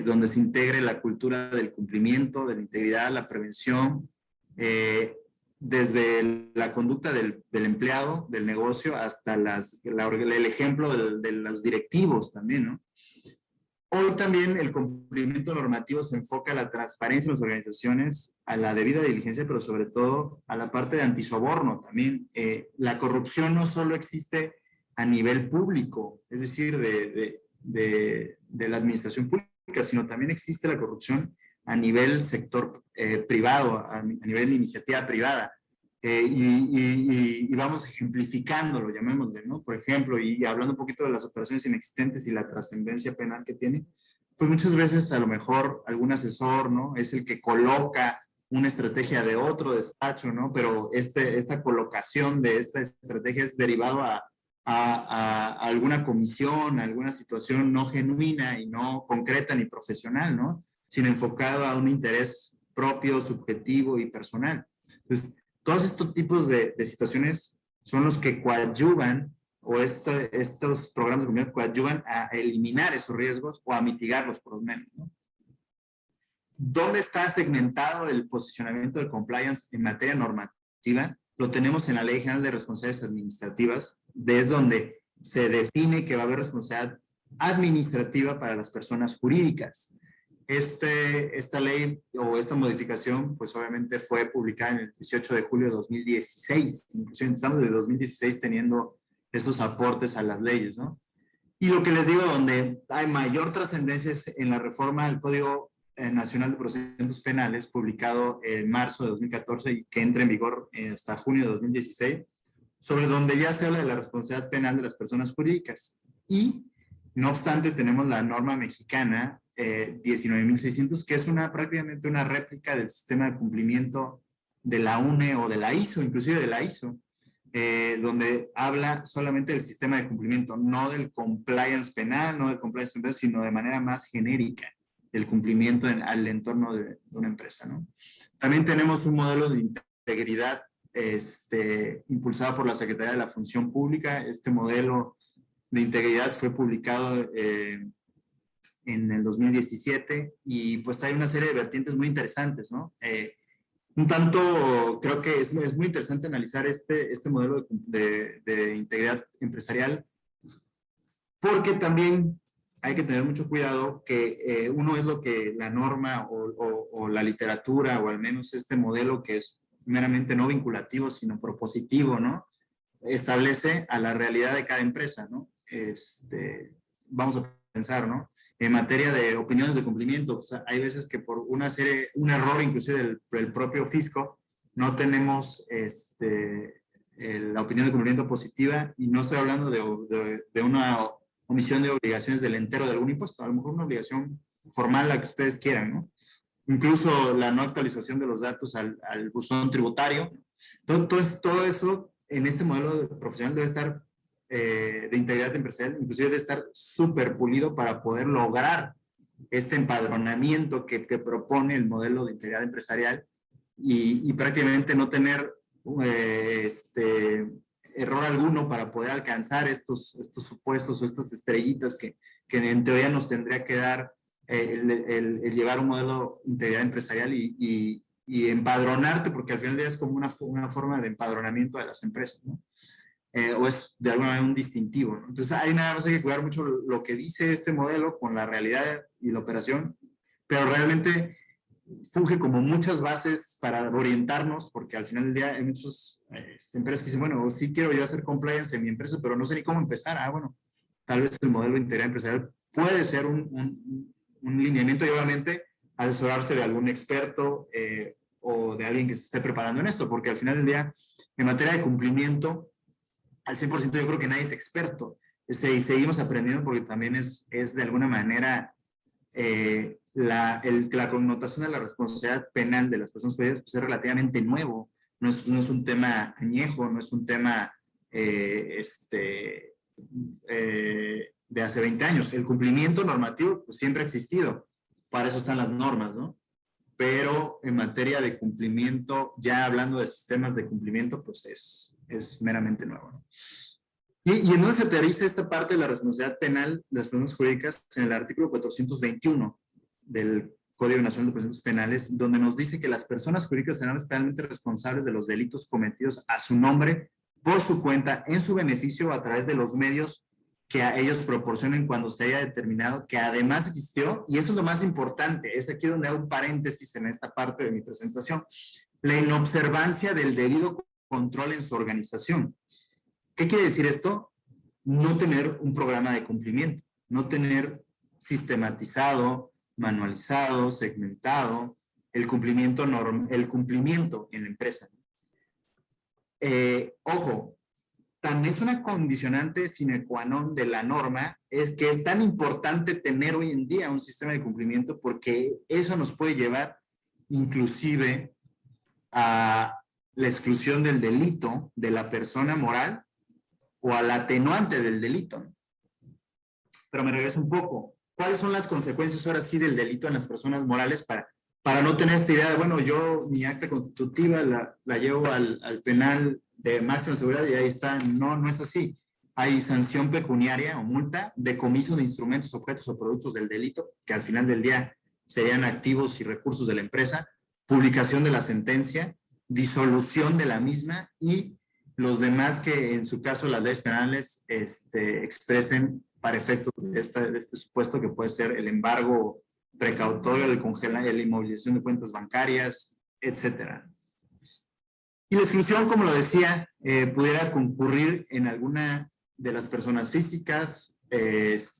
Donde se integre la cultura del cumplimiento, de la integridad, la prevención, desde la conducta del empleado, del negocio, hasta el ejemplo de los directivos también, ¿no? Hoy también el cumplimiento normativo se enfoca a la transparencia en las organizaciones, a la debida diligencia, pero sobre todo a la parte de antisoborno también. La corrupción no solo existe a nivel público, es decir, de la administración pública, sino también existe la corrupción a nivel sector privado, a nivel de iniciativa privada. Y vamos ejemplificándolo, llamémosle, ¿no? Por ejemplo, y hablando un poquito de las operaciones inexistentes y la trascendencia penal que tiene, pues muchas veces a lo mejor algún asesor, ¿no? Es el que coloca una estrategia de otro despacho, ¿no? Pero esta colocación de esta estrategia es derivado a alguna comisión, a alguna situación no genuina y no concreta ni profesional, ¿no? Sino enfocado a un interés propio, subjetivo y personal. Entonces, todos estos tipos de situaciones son los que coadyuvan, o estos programas de comunidad coadyuvan a eliminar esos riesgos o a mitigarlos por lo menos, ¿no? ¿Dónde está segmentado el posicionamiento del compliance en materia normativa? Lo tenemos en la Ley General de Responsabilidades Administrativas, desde donde se define que va a haber responsabilidad administrativa para las personas jurídicas. Esta ley o esta modificación, pues obviamente fue publicada en el 18 de julio de 2016. Inclusive estamos desde 2016 teniendo estos aportes a las leyes, ¿no? Y lo que les digo, donde hay mayor trascendencia es en la reforma del Código Nacional de Procedimientos Penales, publicado en marzo de 2014 y que entra en vigor hasta junio de 2016, sobre donde ya se habla de la responsabilidad penal de las personas jurídicas. Y, no obstante, tenemos la norma mexicana 19.600, que es prácticamente una réplica del sistema de cumplimiento de la UNE o de la ISO, inclusive de la ISO, donde habla solamente del sistema de cumplimiento, no del compliance penal, no del compliance penal, sino de manera más genérica, del cumplimiento al entorno de una empresa, ¿no? También tenemos un modelo de integridad impulsado por la Secretaría de la Función Pública. Este modelo de integridad fue publicado en el 2017 y pues hay una serie de vertientes muy interesantes, ¿no? Un tanto, creo que es muy interesante analizar este modelo de integridad empresarial, porque también hay que tener mucho cuidado que uno es lo que la norma o la literatura, o al menos este modelo que es meramente no vinculativo, sino propositivo, ¿no? Establece a la realidad de cada empresa, ¿no? Vamos a pensar, ¿no? En materia de opiniones de cumplimiento, o sea, hay veces que por un error inclusive del propio fisco, no tenemos la opinión de cumplimiento positiva, y no estoy hablando de una omisión de obligaciones del entero de algún impuesto, a lo mejor una obligación formal, la que ustedes quieran, ¿no? Incluso la no actualización de los datos al buzón tributario. Todo eso en este modelo profesional debe estar de integridad empresarial, inclusive debe estar súper pulido para poder lograr este empadronamiento que propone el modelo de integridad empresarial y prácticamente no tener error alguno para poder alcanzar estos supuestos o estas estrellitas que en teoría nos tendría que dar el llevar un modelo de integridad empresarial y empadronarte, porque al final del día es como una forma de empadronamiento de las empresas, ¿no? O es de alguna manera un distintivo, ¿no? Entonces ahí nada más hay que cuidar mucho lo que dice este modelo con la realidad y la operación, pero realmente funge como muchas bases para orientarnos, porque al final del día hay muchas empresas que dicen, bueno, sí quiero yo hacer compliance en mi empresa, pero no sé ni cómo empezar. Bueno, tal vez el modelo de integridad empresarial puede ser un lineamiento, y obviamente asesorarse de algún experto o de alguien que se esté preparando en esto, porque al final del día, en materia de cumplimiento, al 100% yo creo que nadie es experto, y seguimos aprendiendo, porque también es de alguna manera la connotación de la responsabilidad penal de las personas jurídicas pues es relativamente nuevo, no es un tema añejo, no es un tema de hace 20 años. El cumplimiento normativo pues siempre ha existido, para eso están las normas, ¿no? pero en materia de cumplimiento, ya hablando de sistemas de cumplimiento, pues es meramente nuevo, ¿no? ¿Y en dónde se aterriza esta parte de la responsabilidad penal de las personas jurídicas? En el artículo 421 del Código Nacional de Procedimientos Penales, donde nos dice que las personas jurídicas serán penalmente responsables de los delitos cometidos a su nombre, por su cuenta, en su beneficio o a través de los medios que a ellos proporcionen cuando se haya determinado que además existió, y esto es lo más importante, es aquí donde hago un paréntesis en esta parte de mi presentación, la inobservancia del debido control en su organización. ¿Qué quiere decir esto? No tener un programa de cumplimiento, no tener sistematizado, manualizado, segmentado el cumplimiento en la empresa. Ojo, tan es una condicionante sine qua non de la norma, es que es tan importante tener hoy en día un sistema de cumplimiento porque eso nos puede llevar inclusive a la exclusión del delito de la persona moral o al atenuante del delito. Pero me regreso un poco. ¿Cuáles son las consecuencias ahora sí del delito en las personas morales para no tener esta idea de, bueno, yo mi acta constitutiva la llevo al penal de máxima seguridad y ahí está? No, no es así. Hay sanción pecuniaria o multa, decomiso de instrumentos, objetos o productos del delito, que al final del día serían activos y recursos de la empresa, publicación de la sentencia, disolución de la misma y los demás que en su caso las leyes penales expresen para efectos de este supuesto, que puede ser el embargo precautorio, la inmovilización de cuentas bancarias, etcétera. Y la exclusión, como lo decía, pudiera concurrir en alguna de las personas físicas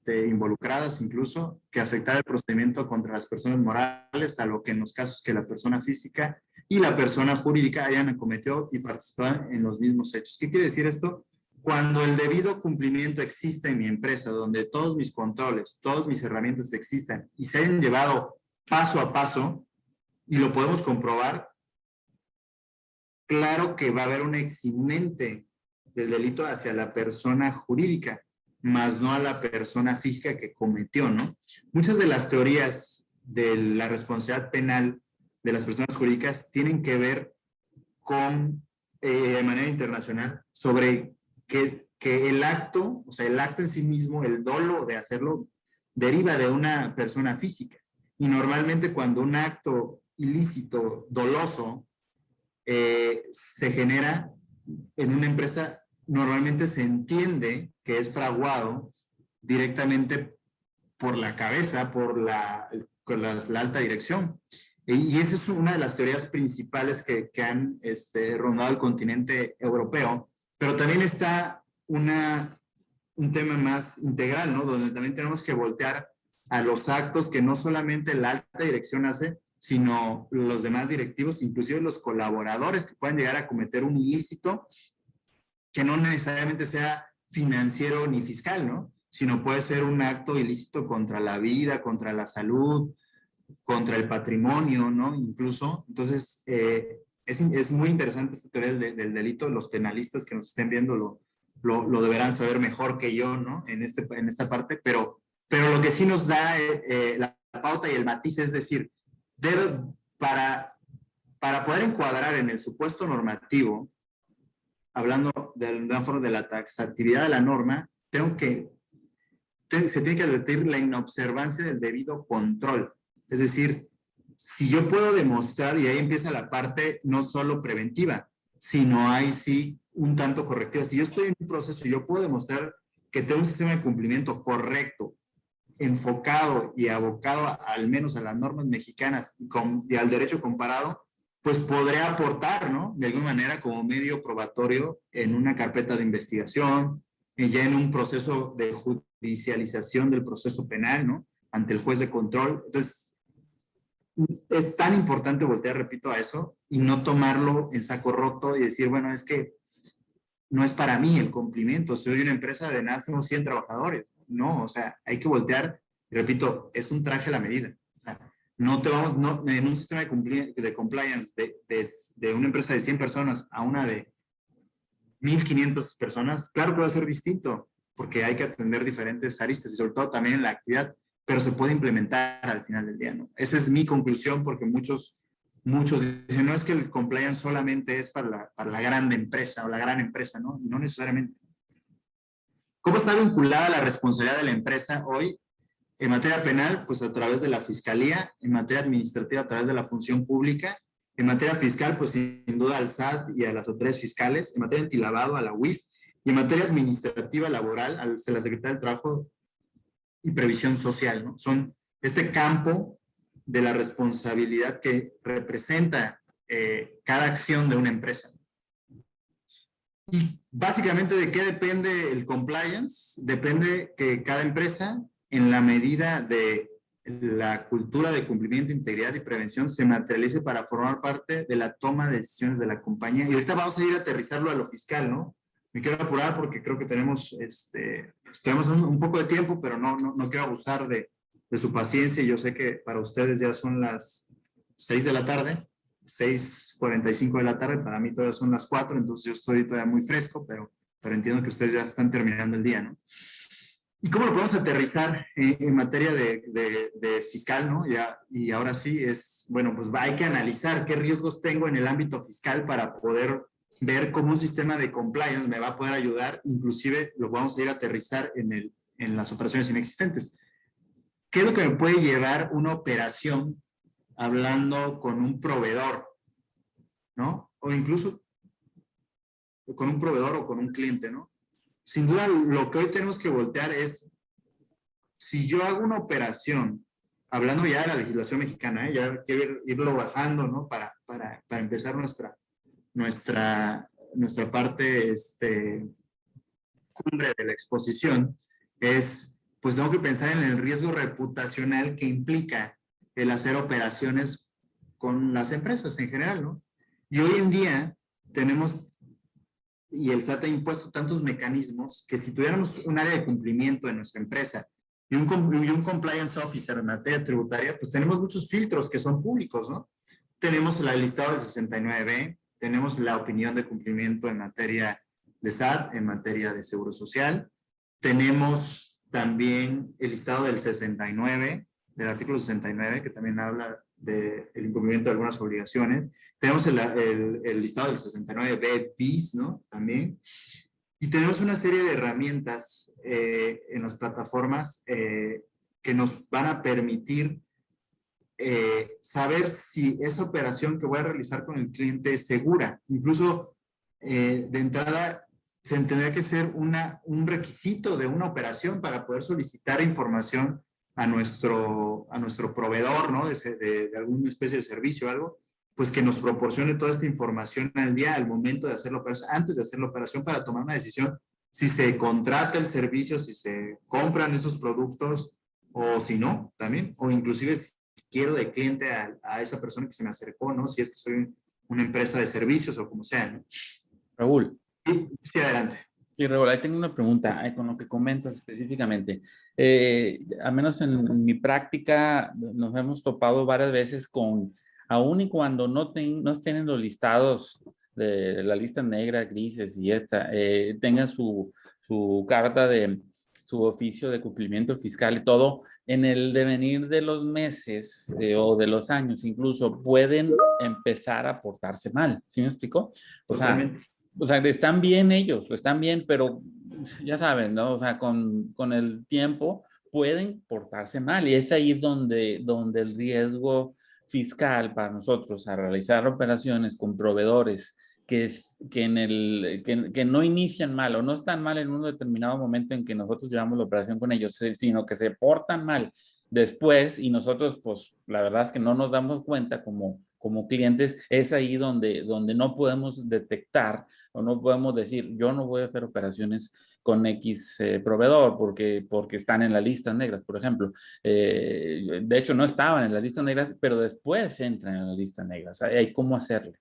involucradas incluso, que afectara el procedimiento contra las personas morales, a lo que en los casos que la persona física y la persona jurídica hayan cometido y participado en los mismos hechos. ¿Qué quiere decir esto? Cuando el debido cumplimiento existe en mi empresa, donde todos mis controles, todas mis herramientas existan y se hayan llevado paso a paso, y lo podemos comprobar, claro que va a haber un eximente del delito hacia la persona jurídica, más no a la persona física que cometió, ¿no? Muchas de las teorías de la responsabilidad penal de las personas jurídicas tienen que ver con, de manera internacional, sobre que el acto, o sea, el acto en sí mismo, el dolo de hacerlo, deriva de una persona física. Y normalmente cuando un acto ilícito, doloso, se genera en una empresa, normalmente se entiende que es fraguado directamente por la cabeza, por la alta dirección. Y esa es una de las teorías principales que han rondado el continente europeo. Pero también está un tema más integral, ¿no? Donde también tenemos que voltear a los actos que no solamente la alta dirección hace, sino los demás directivos, inclusive los colaboradores que puedan llegar a cometer un ilícito que no necesariamente sea financiero ni fiscal, ¿no? Sino puede ser un acto ilícito contra la vida, contra la salud, contra el patrimonio, ¿no? Incluso. Entonces, es muy interesante esta teoría del delito. Los penalistas que nos estén viendo lo deberán saber mejor que yo, ¿no? En esta parte, pero lo que sí nos da la pauta y el matiz, es decir, para poder encuadrar en el supuesto normativo, hablando de la taxatividad de la norma, se tiene que advertir la inobservancia del debido control. Es decir, si yo puedo demostrar, y ahí empieza la parte no solo preventiva, sino ahí sí un tanto correctiva. Si yo estoy en un proceso y yo puedo demostrar que tengo un sistema de cumplimiento correcto, enfocado y abocado al menos a las normas mexicanas y al derecho comparado, pues podré aportar, ¿no? De alguna manera como medio probatorio en una carpeta de investigación, ya en un proceso de judicialización del proceso penal, ¿no? Ante el juez de control. Entonces, es tan importante voltear, repito, a eso y no tomarlo en saco roto y decir, bueno, es que no es para mí el cumplimiento, soy una empresa de nada, tenemos 100 trabajadores. No, o sea, hay que voltear, y repito, es un traje a la medida. O sea, en un sistema de compliance de una empresa de 100 personas a una de 1,500 personas, claro que va a ser distinto, porque hay que atender diferentes aristas y sobre todo también en la actividad. pero se puede implementar al final del día, ¿no? Esa es mi conclusión, porque muchos dicen, no es que el compliance solamente es para la grande empresa o la gran empresa, ¿no? No necesariamente. ¿Cómo está vinculada la responsabilidad de la empresa hoy? En materia penal, pues a través de la fiscalía; en materia administrativa, a través de la función pública; en materia fiscal, pues sin duda al SAT y a las autoridades fiscales; en materia antilavado, a la UIF; y en materia administrativa laboral, a la Secretaría del Trabajo y Previsión Social, ¿no? Son este campo de la responsabilidad que representa cada acción de una empresa. Y básicamente, ¿de qué depende el compliance? Depende que cada empresa, en la medida de la cultura de cumplimiento, integridad y prevención, se materialice para formar parte de la toma de decisiones de la compañía. Y ahorita vamos a ir a aterrizarlo a lo fiscal, ¿no? Me quiero apurar porque creo que tenemos un poco de tiempo, pero no quiero abusar de su paciencia. Yo sé que para ustedes ya son las 6 de la tarde, 6:45 de la tarde, para mí todavía son las 4, entonces yo estoy todavía muy fresco, pero entiendo que ustedes ya están terminando el día, ¿no? ¿Y cómo lo podemos aterrizar en materia de fiscal, ¿no? Y ahora sí bueno, pues hay que analizar qué riesgos tengo en el ámbito fiscal para poder ver cómo un sistema de compliance me va a poder ayudar. Inclusive lo vamos a ir a aterrizar en las operaciones inexistentes. ¿Qué es lo que me puede llevar una operación hablando con un proveedor, ¿no? O incluso con un proveedor o con un cliente, ¿no? Sin duda, lo que hoy tenemos que voltear es, si yo hago una operación, hablando ya de la legislación mexicana, ya quiero irlo bajando, ¿no? Para empezar nuestra parte cumbre de la exposición, pues tengo que pensar en el riesgo reputacional que implica el hacer operaciones con las empresas en general, ¿no? Y hoy en día tenemos, y el SAT ha impuesto tantos mecanismos, que si tuviéramos un área de cumplimiento en nuestra empresa y un compliance officer en materia tributaria, pues tenemos muchos filtros que son públicos, ¿no? Tenemos el listado del 69B, tenemos la opinión de cumplimiento en materia de SAT, en materia de Seguro Social, tenemos también el listado del 69, del artículo 69, que también habla del incumplimiento de algunas obligaciones. Tenemos el listado del 69B bis, ¿no? También. Y tenemos una serie de herramientas en las plataformas que nos van a permitir saber si esa operación que voy a realizar con el cliente es segura. Incluso de entrada se tendría que ser un requisito de una operación para poder solicitar información a nuestro proveedor, ¿no? De alguna especie de servicio o algo, pues que nos proporcione toda esta información al día, al momento de hacer la operación, antes de hacer la operación, para tomar una decisión si se contrata el servicio, si se compran esos productos o si no, también, o inclusive si quiero de cliente a esa persona que se me acercó, ¿no? Si es que soy una empresa de servicios o como sea, ¿no? Raúl. Sí, adelante. Sí, Raúl, ahí tengo una pregunta con lo que comentas específicamente. Al menos en mi práctica nos hemos topado varias veces con, aun y cuando no estén en los listados de la lista negra, grises y tengan su carta de su oficio de cumplimiento fiscal y todo, en el devenir de los meses o de los años incluso pueden empezar a portarse mal. ¿Sí me explico? O sea, están bien ellos, están bien, pero ya saben, ¿no? O sea, con el tiempo pueden portarse mal y es ahí donde el riesgo fiscal para nosotros a realizar operaciones con proveedores que no inician mal o no están mal en un determinado momento en que nosotros llevamos la operación con ellos, sino que se portan mal después y nosotros, pues, la verdad es que no nos damos cuenta como clientes, es ahí donde no podemos detectar o no podemos decir, yo no voy a hacer operaciones con X proveedor porque están en las listas negras, por ejemplo. De hecho, no estaban en las listas negras, pero después entran en las listas negras. Hay cómo hacerle.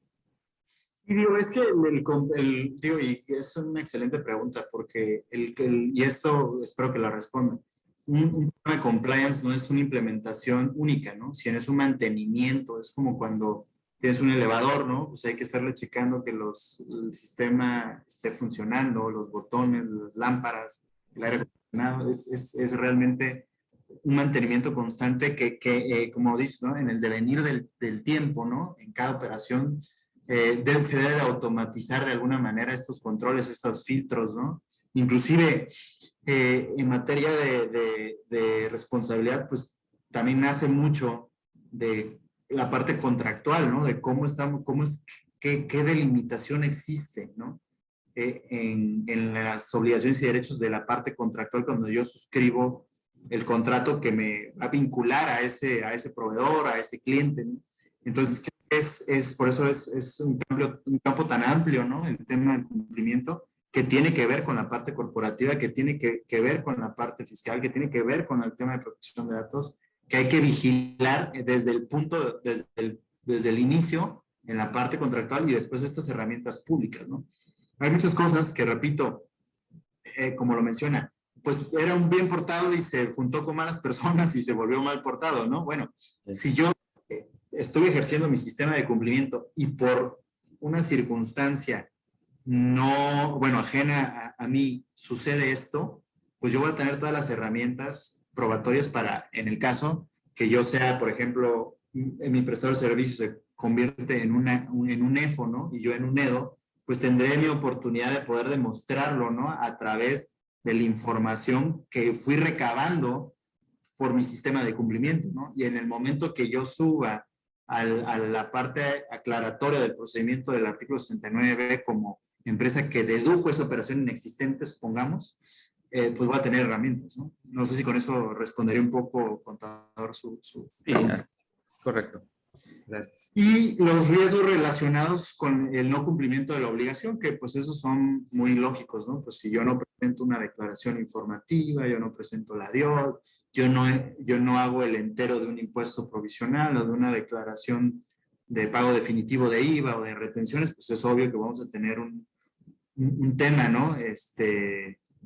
Y digo, es que digo, y es una excelente pregunta, porque y esto espero que la respondan. Un tema de compliance no es una implementación única, ¿no? Sino es un mantenimiento. Es como cuando tienes un elevador, ¿no? Pues hay que estarle checando que el sistema esté funcionando, los botones, las lámparas, el aire acondicionado. Es realmente un mantenimiento constante que como dices, ¿no? En el devenir del tiempo, ¿no? En cada operación se debe de automatizar de alguna manera estos controles, estos filtros, ¿no? Inclusive en materia de responsabilidad, pues también nace mucho de la parte contractual, ¿no? De cómo estamos, qué delimitación existe, ¿no? En las obligaciones y derechos de la parte contractual cuando yo suscribo el contrato que me va a vincular a ese proveedor, a ese cliente, ¿no? Entonces, por eso es un campo tan amplio, ¿no? El tema del cumplimiento, que tiene que ver con la parte corporativa, que tiene que ver con la parte fiscal, que tiene que ver con el tema de protección de datos, que hay que vigilar desde el inicio en la parte contractual y después estas herramientas públicas, ¿no? Hay muchas cosas que, repito, como lo menciona, pues era un bien portado y se juntó con malas personas y se volvió mal portado, ¿no? Bueno, si yo estoy ejerciendo mi sistema de cumplimiento y por una circunstancia no, bueno, ajena a mí sucede esto, pues yo voy a tener todas las herramientas probatorias para, en el caso que yo sea, por ejemplo, mi prestador de servicios se convierte en un EFO, ¿no? Y yo en un EDO, pues tendré mi oportunidad de poder demostrarlo, ¿no? A través de la información que fui recabando por mi sistema de cumplimiento, ¿no? Y en el momento que yo suba a la parte aclaratoria del procedimiento del artículo 69B como empresa que dedujo esa operación inexistente, supongamos, pues voy a tener herramientas, ¿no? No sé si con eso respondería un poco, contador, su pregunta. Correcto. Gracias. Y los riesgos relacionados con el no cumplimiento de la obligación, que pues esos son muy lógicos, ¿no? Pues si yo no presento una declaración informativa, yo no presento la DIOT, yo no hago el entero de un impuesto provisional o de una declaración de pago definitivo de IVA o de retenciones, pues es obvio que vamos a tener un tema, ¿no?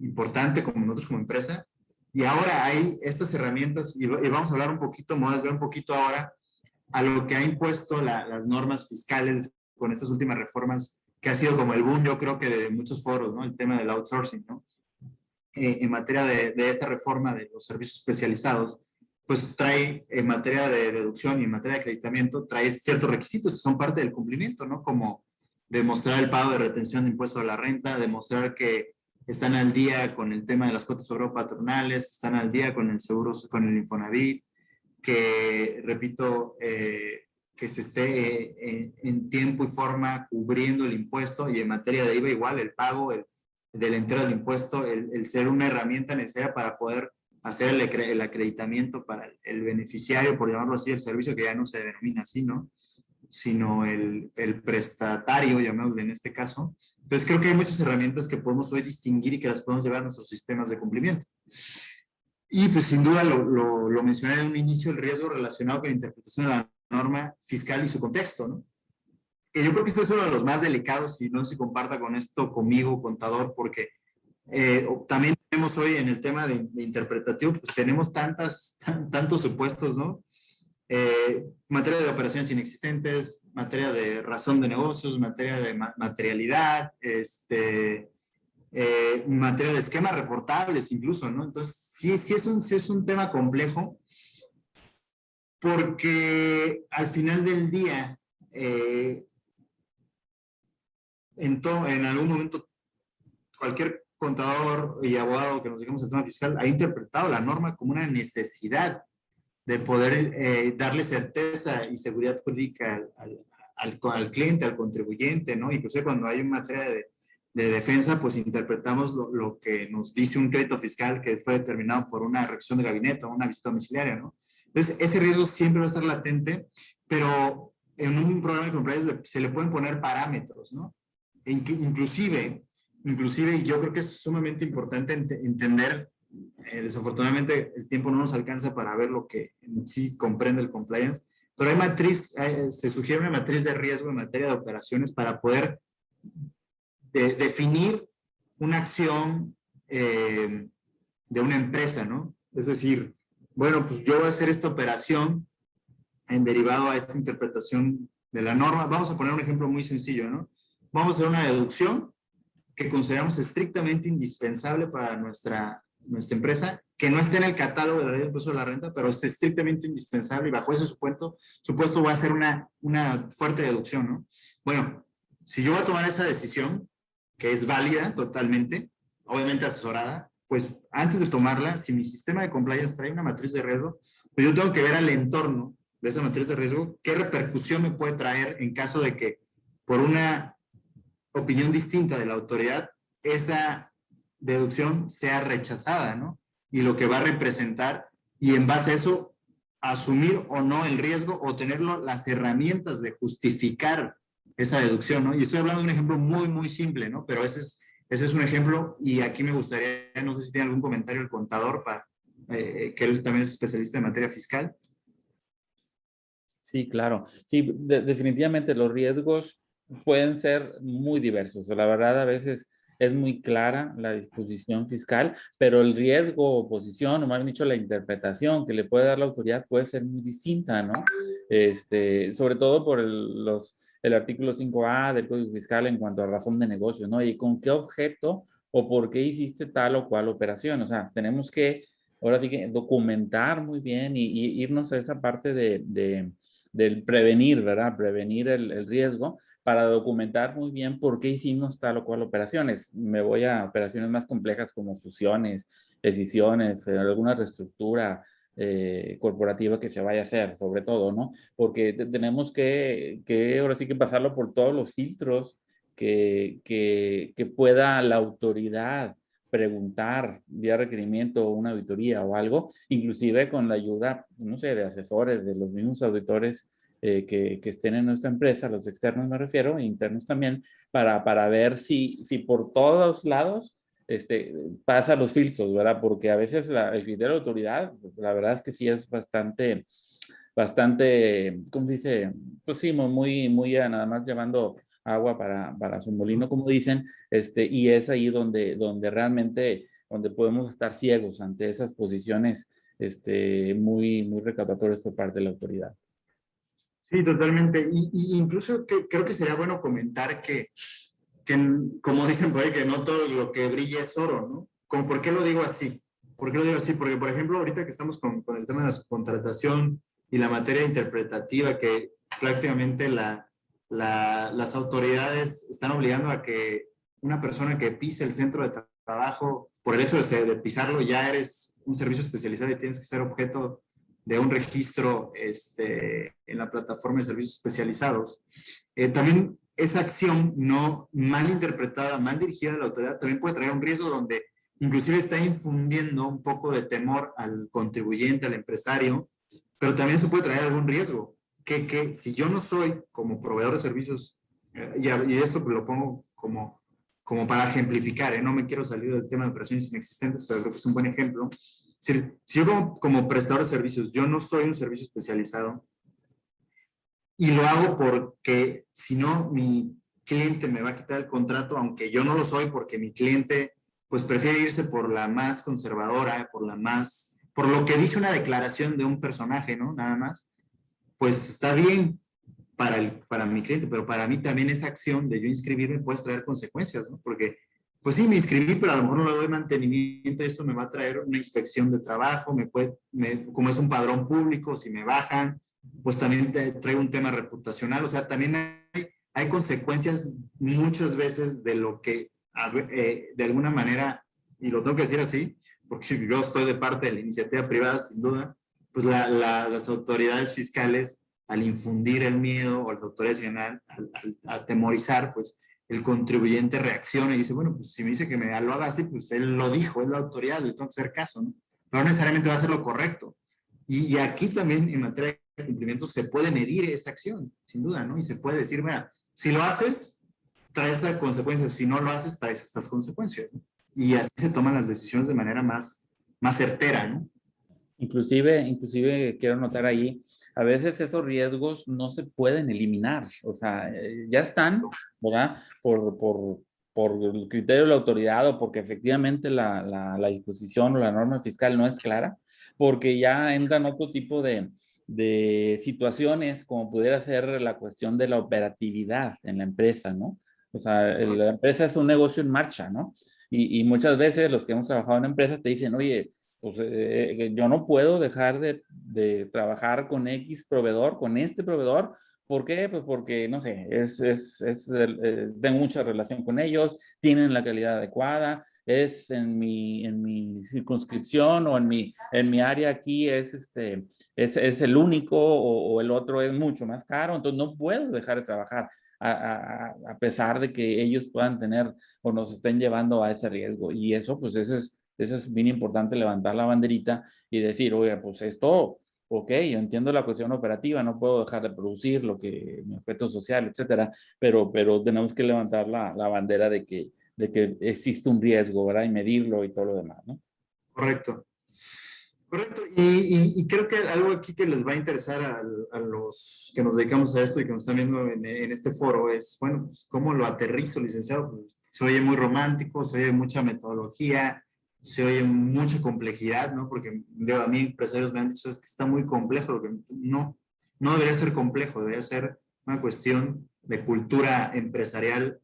Importante como nosotros como empresa. Y ahora hay estas herramientas, y vamos a hablar un poquito, me voy a desviar un poquito ahora a lo que ha impuesto las normas fiscales con estas últimas reformas, que ha sido como el boom, yo creo que de muchos foros, ¿no? El tema del outsourcing, ¿no? En materia de esta reforma de los servicios especializados, pues trae, en materia de deducción y en materia de acreditamiento, trae ciertos requisitos que son parte del cumplimiento, ¿no? Como demostrar el pago de retención de impuesto a la renta, demostrar que están al día con el tema de las cuotas patronales, que están al día con el seguro, con el Infonavit, que, repito, que se esté en tiempo y forma cubriendo el impuesto, y en materia de IVA igual, el pago del entero del impuesto, el ser una herramienta necesaria para poder hacer el acreditamiento para el beneficiario, por llamarlo así, el servicio que ya no se denomina así, ¿no? Sino el prestatario, llamémosle en este caso. Entonces creo que hay muchas herramientas que podemos hoy distinguir y que las podemos llevar a nuestros sistemas de cumplimiento. Y pues sin duda lo mencioné en un inicio, el riesgo relacionado con la interpretación de la norma fiscal y su contexto, ¿no? Que yo creo que este es uno de los más delicados, y no se comparta con esto conmigo, contador, porque también tenemos hoy en el tema de interpretativo, pues tenemos tantos supuestos, ¿no? Materia de operaciones inexistentes, materia de razón de negocios, materia de materialidad, materia de esquemas reportables incluso, ¿no? Entonces, sí es un tema complejo, porque al final del día, en algún momento, cualquier contador y abogado que nos digamos el tema fiscal ha interpretado la norma como una necesidad de poder darle certeza y seguridad jurídica al cliente, al contribuyente, ¿no? Incluso cuando hay una materia de defensa, pues interpretamos lo que nos dice un crédito fiscal que fue determinado por una revisión de gabinete o una visita domiciliaria, ¿no? Entonces, ese riesgo siempre va a estar latente, pero en un programa de compliance se le pueden poner parámetros, ¿no? Inclusive, y yo creo que es sumamente importante entender, desafortunadamente el tiempo no nos alcanza para ver lo que en sí comprende el compliance, pero se sugiere una matriz de riesgo en materia de operaciones para poder definir una acción de una empresa, ¿no? Es decir, bueno, pues yo voy a hacer esta operación en derivado a esta interpretación de la norma. Vamos a poner un ejemplo muy sencillo, ¿no? Vamos a hacer una deducción que consideramos estrictamente indispensable para nuestra empresa que no esté en el catálogo de la ley del impuesto de la renta, pero es estrictamente indispensable y bajo ese supuesto va a ser una fuerte deducción, ¿no? Bueno, si yo voy a tomar esa decisión, que es válida totalmente, obviamente asesorada, pues antes de tomarla, si mi sistema de compliance trae una matriz de riesgo, pues yo tengo que ver al entorno de esa matriz de riesgo, qué repercusión me puede traer en caso de que por una opinión distinta de la autoridad, esa deducción sea rechazada, ¿no? Y lo que va a representar, y en base a eso, asumir o no el riesgo o tener las herramientas de justificar esa deducción, ¿no? Y estoy hablando de un ejemplo muy, muy simple, ¿no? Pero ese es un ejemplo, y aquí me gustaría, no sé si tiene algún comentario el contador, que él también es especialista en materia fiscal. Sí, claro. Sí, definitivamente los riesgos pueden ser muy diversos. La verdad, a veces es muy clara la disposición fiscal, pero el riesgo o posición, o más bien dicho, la interpretación que le puede dar la autoridad puede ser muy distinta, ¿no? Sobre todo por el artículo 5A del Código Fiscal en cuanto a razón de negocio, ¿no? Y con qué objeto o por qué hiciste tal o cual operación. O sea, tenemos que, ahora sí que documentar muy bien y irnos a esa parte del prevenir, ¿verdad? Prevenir el riesgo para documentar muy bien por qué hicimos tal o cual operaciones. Me voy a operaciones más complejas como fusiones, escisiones, alguna reestructura corporativa que se vaya a hacer, sobre todo, ¿no? Porque tenemos que ahora sí que pasarlo por todos los filtros que pueda la autoridad preguntar vía requerimiento o una auditoría o algo, inclusive con la ayuda, no sé, de asesores, de los mismos auditores que estén en nuestra empresa, los externos me refiero, internos también, para ver si por todos lados pasa los filtros, ¿verdad? Porque a veces el criterio de autoridad, la verdad es que sí es bastante, ¿cómo se dice? Pues sí, muy nada más llevando agua para su molino, como dicen, y es ahí donde realmente, donde podemos estar ciegos ante esas posiciones muy recaudatorias por parte de la autoridad. Sí, totalmente. Y incluso creo que sería bueno comentar que, como dicen por ahí, que no todo lo que brilla es oro, ¿no? ¿Por qué lo digo así? ¿Por qué lo digo así? Porque, por ejemplo, ahorita que estamos con el tema de la subcontratación y la materia interpretativa, que prácticamente las autoridades están obligando a que una persona que pise el centro de trabajo, por el hecho de pisarlo, ya eres un servicio especializado y tienes que ser objeto de un registro en la plataforma de servicios especializados. También esa acción no mal interpretada, mal dirigida a la autoridad, también puede traer un riesgo donde inclusive está infundiendo un poco de temor al contribuyente, al empresario, pero también eso puede traer algún riesgo, que si yo no soy como proveedor de servicios, y esto lo pongo como para ejemplificar, no me quiero salir del tema de operaciones inexistentes, pero creo que es un buen ejemplo. Si yo como prestador de servicios, yo no soy un servicio especializado y lo hago porque si no, mi cliente me va a quitar el contrato, aunque yo no lo soy, porque mi cliente pues prefiere irse por la más conservadora, por lo que dice una declaración de un personaje, ¿no? Nada más. Pues está bien para mi cliente, pero para mí también esa acción de yo inscribirme puede traer consecuencias, ¿no? Porque pues sí, me inscribí, pero a lo mejor no le doy mantenimiento, esto me va a traer una inspección de trabajo, como es un padrón público, si me bajan, pues también trae un tema reputacional, o sea, también hay consecuencias muchas veces de lo que, de alguna manera, y lo tengo que decir así, porque yo estoy de parte de la iniciativa privada, sin duda, pues las autoridades fiscales, al infundir el miedo, o las autoridades generales, al atemorizar, pues el contribuyente reacciona y dice, bueno, pues si me dice que lo haga así, pues él lo dijo, es la autoridad, le tengo que hacer caso, ¿no? Pero no necesariamente va a ser lo correcto. Y aquí también en materia de cumplimiento se puede medir esa acción, sin duda, ¿no? Y se puede decir, mira, si lo haces, trae estas consecuencias, si no lo haces, traes estas consecuencias, ¿no? Y así se toman las decisiones de manera más certera, ¿no? Inclusive quiero notar ahí, a veces esos riesgos no se pueden eliminar, o sea, ya están, ¿verdad? Por el criterio de la autoridad o porque efectivamente la disposición o la norma fiscal no es clara, porque ya entran otro tipo de situaciones, como pudiera ser la cuestión de la operatividad en la empresa, ¿no? O sea, la empresa es un negocio en marcha, ¿no? Y muchas veces los que hemos trabajado en empresas te dicen, oye, pues yo no puedo dejar de trabajar con X proveedor, con este proveedor. ¿Por qué? Pues porque, no sé, tengo mucha relación con ellos, tienen la calidad adecuada, es en mi circunscripción o en mi área aquí es el único o el otro es mucho más caro, entonces no puedo dejar de trabajar a pesar de que ellos puedan tener o nos estén llevando a ese riesgo. Y eso, pues, eso es bien importante, levantar la banderita y decir, oye, pues esto, ok, yo entiendo la cuestión operativa, no puedo dejar de producir lo que mi objeto social, etcétera, pero tenemos que levantar la bandera de que existe un riesgo, ¿verdad? Y medirlo y todo lo demás, ¿no? Correcto. Correcto. Y creo que algo aquí que les va a interesar a los que nos dedicamos a esto y que nos están viendo en este foro es, bueno, pues, ¿cómo lo aterrizo, licenciado? Pues, se oye muy romántico, se oye mucha metodología, se oye mucha complejidad, ¿no? Porque a mí empresarios me han dicho, es que está muy complejo, lo que no debería ser complejo, debería ser una cuestión de cultura empresarial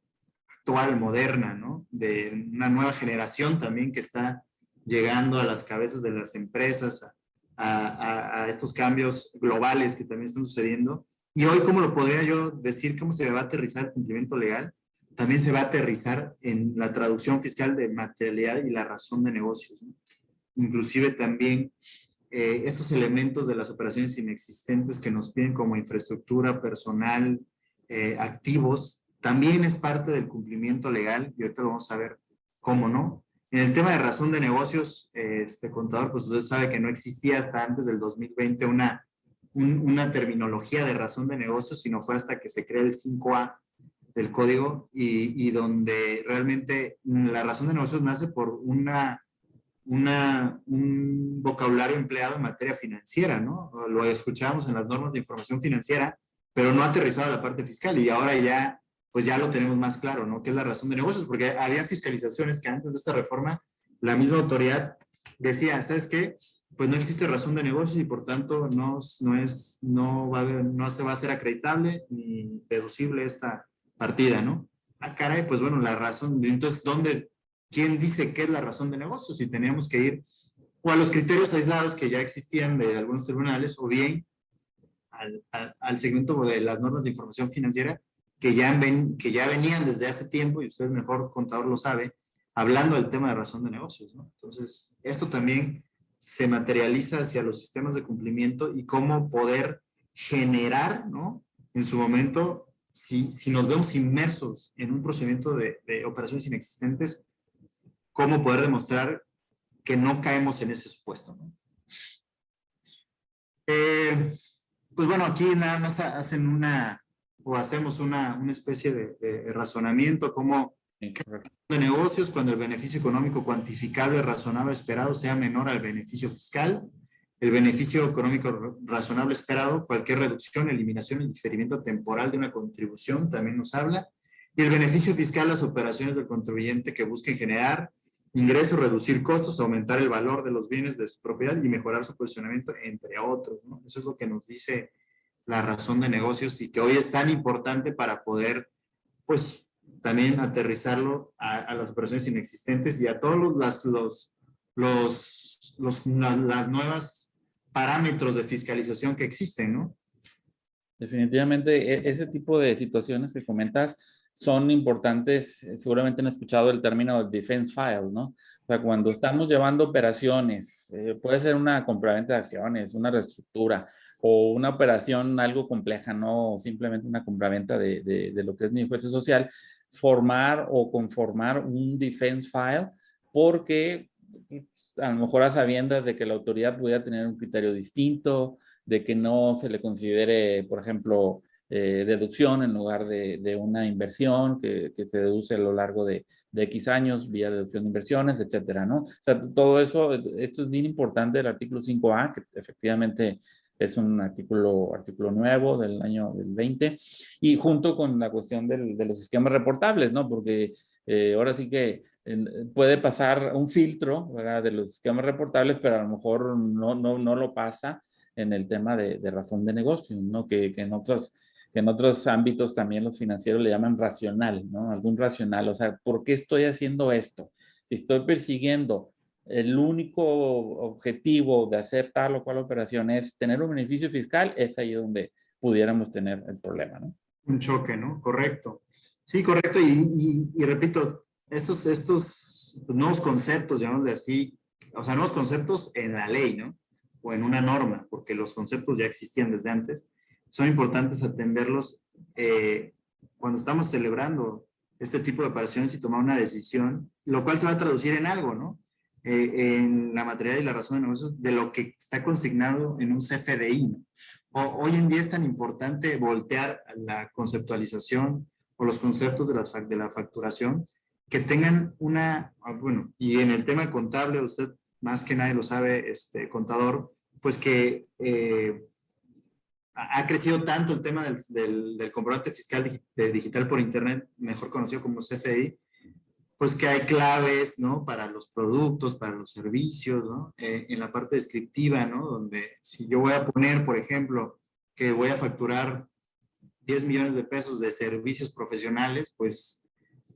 actual, moderna, ¿no? De una nueva generación también que está llegando a las cabezas de las empresas, a estos cambios globales que también están sucediendo. Y hoy, ¿cómo lo podría yo decir? ¿Cómo se va a aterrizar el cumplimiento legal? También se va a aterrizar en la traducción fiscal de materialidad y la razón de negocios, ¿no? Inclusive también estos elementos de las operaciones inexistentes que nos piden como infraestructura, personal, activos, también es parte del cumplimiento legal y ahorita lo vamos a ver cómo no. En el tema de razón de negocios, contador, pues usted sabe que no existía hasta antes del 2020 una terminología de razón de negocios, sino fue hasta que se crea el 5A del código y donde realmente la razón de negocios nace por un vocabulario empleado en materia financiera, ¿no? Lo escuchábamos en las normas de información financiera, pero no aterrizado a la parte fiscal y ahora ya, pues ya lo tenemos más claro, ¿no? ¿Qué es la razón de negocios? Porque había fiscalizaciones que antes de esta reforma, la misma autoridad decía, ¿sabes qué? Pues no existe razón de negocios y por tanto no se va a hacer acreditable ni deducible esta partida, ¿no? Ah, caray, pues bueno, la razón, entonces, ¿quién dice qué es la razón de negocios? Si teníamos que ir o a los criterios aislados que ya existían de algunos tribunales o bien al segmento de las normas de información financiera que ya venían desde hace tiempo, y usted mejor contador lo sabe, hablando del tema de razón de negocios, ¿no? Entonces, esto también se materializa hacia los sistemas de cumplimiento y cómo poder generar, ¿no? En su momento, si nos vemos inmersos en un procedimiento de operaciones inexistentes, cómo poder demostrar que no caemos en ese supuesto, ¿no? Pues bueno, aquí nada más hacemos una especie de razonamiento, como de negocios cuando el beneficio económico cuantificable, razonable, esperado sea menor al beneficio fiscal. El beneficio económico razonable esperado, cualquier reducción, eliminación y diferimiento temporal de una contribución también nos habla. Y el beneficio fiscal, las operaciones del contribuyente que busquen generar ingresos, reducir costos, aumentar el valor de los bienes de su propiedad y mejorar su posicionamiento, entre otros, ¿no? Eso es lo que nos dice la razón de negocios y que hoy es tan importante para poder, pues, también aterrizarlo a las operaciones inexistentes y a todos las nuevas parámetros de fiscalización que existen, ¿no? Definitivamente, ese tipo de situaciones que comentas son importantes. Seguramente han escuchado el término defense file, ¿no? O sea, cuando estamos llevando operaciones, puede ser una compraventa de acciones, una reestructura o una operación algo compleja, no simplemente una compraventa de lo que es mi objeto social, formar o conformar un defense file porque a lo mejor a sabiendas de que la autoridad pudiera tener un criterio distinto, de que no se le considere, por ejemplo, deducción en lugar de una inversión que se deduce a lo largo de X años vía deducción de inversiones, etcétera, ¿no? O sea, todo eso, esto es bien importante del artículo 5A, que efectivamente es un artículo nuevo del año del 20, y junto con la cuestión de los esquemas reportables, ¿no? Porque ahora sí que puede pasar un filtro, ¿verdad? De los esquemas reportables, pero a lo mejor no lo pasa en el tema de razón de negocio, ¿no? Que en otros ámbitos también los financieros le llaman racional, ¿no? Algún racional, o sea, ¿por qué estoy haciendo esto? Si estoy persiguiendo el único objetivo de hacer tal o cual operación es tener un beneficio fiscal, es ahí donde pudiéramos tener el problema, ¿no? Un choque, ¿no? Correcto. Sí, correcto. Y repito, estos nuevos conceptos, llamémosle así, o sea, nuevos conceptos en la ley, ¿no? O en una norma, porque los conceptos ya existían desde antes, son importantes atenderlos cuando estamos celebrando este tipo de operaciones y tomar una decisión, lo cual se va a traducir en algo, ¿no? En la materialidad y la razón de negocios de lo que está consignado en un CFDI, ¿no? Hoy en día es tan importante voltear a la conceptualización o los conceptos de la facturación que tengan bueno, y en el tema contable, usted más que nadie lo sabe, contador, pues que ha crecido tanto el tema del comprobante fiscal digital por internet, mejor conocido como CFDI, pues que hay claves, ¿no? Para los productos, para los servicios, ¿no? En la parte descriptiva, ¿no? Donde si yo voy a poner, por ejemplo, que voy a facturar 10 millones de pesos de servicios profesionales, pues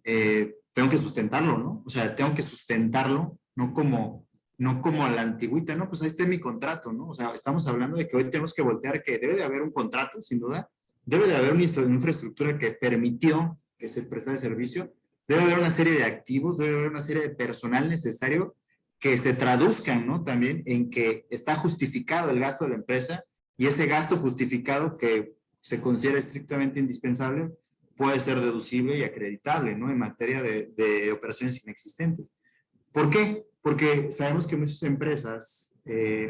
tengo que sustentarlo, ¿no? O sea, tengo que sustentarlo, no como a la antigüita, ¿no? Pues ahí está mi contrato, ¿no? O sea, estamos hablando de que hoy tenemos que voltear que debe de haber un contrato, sin duda, debe de haber una infraestructura que permitió que se prestara el servicio, debe haber una serie de activos, debe haber una serie de personal necesario que se traduzcan, ¿no? También en que está justificado el gasto de la empresa y ese gasto justificado que se considera estrictamente indispensable puede ser deducible y acreditable, ¿no? En materia de operaciones inexistentes. ¿Por qué? Porque sabemos que muchas empresas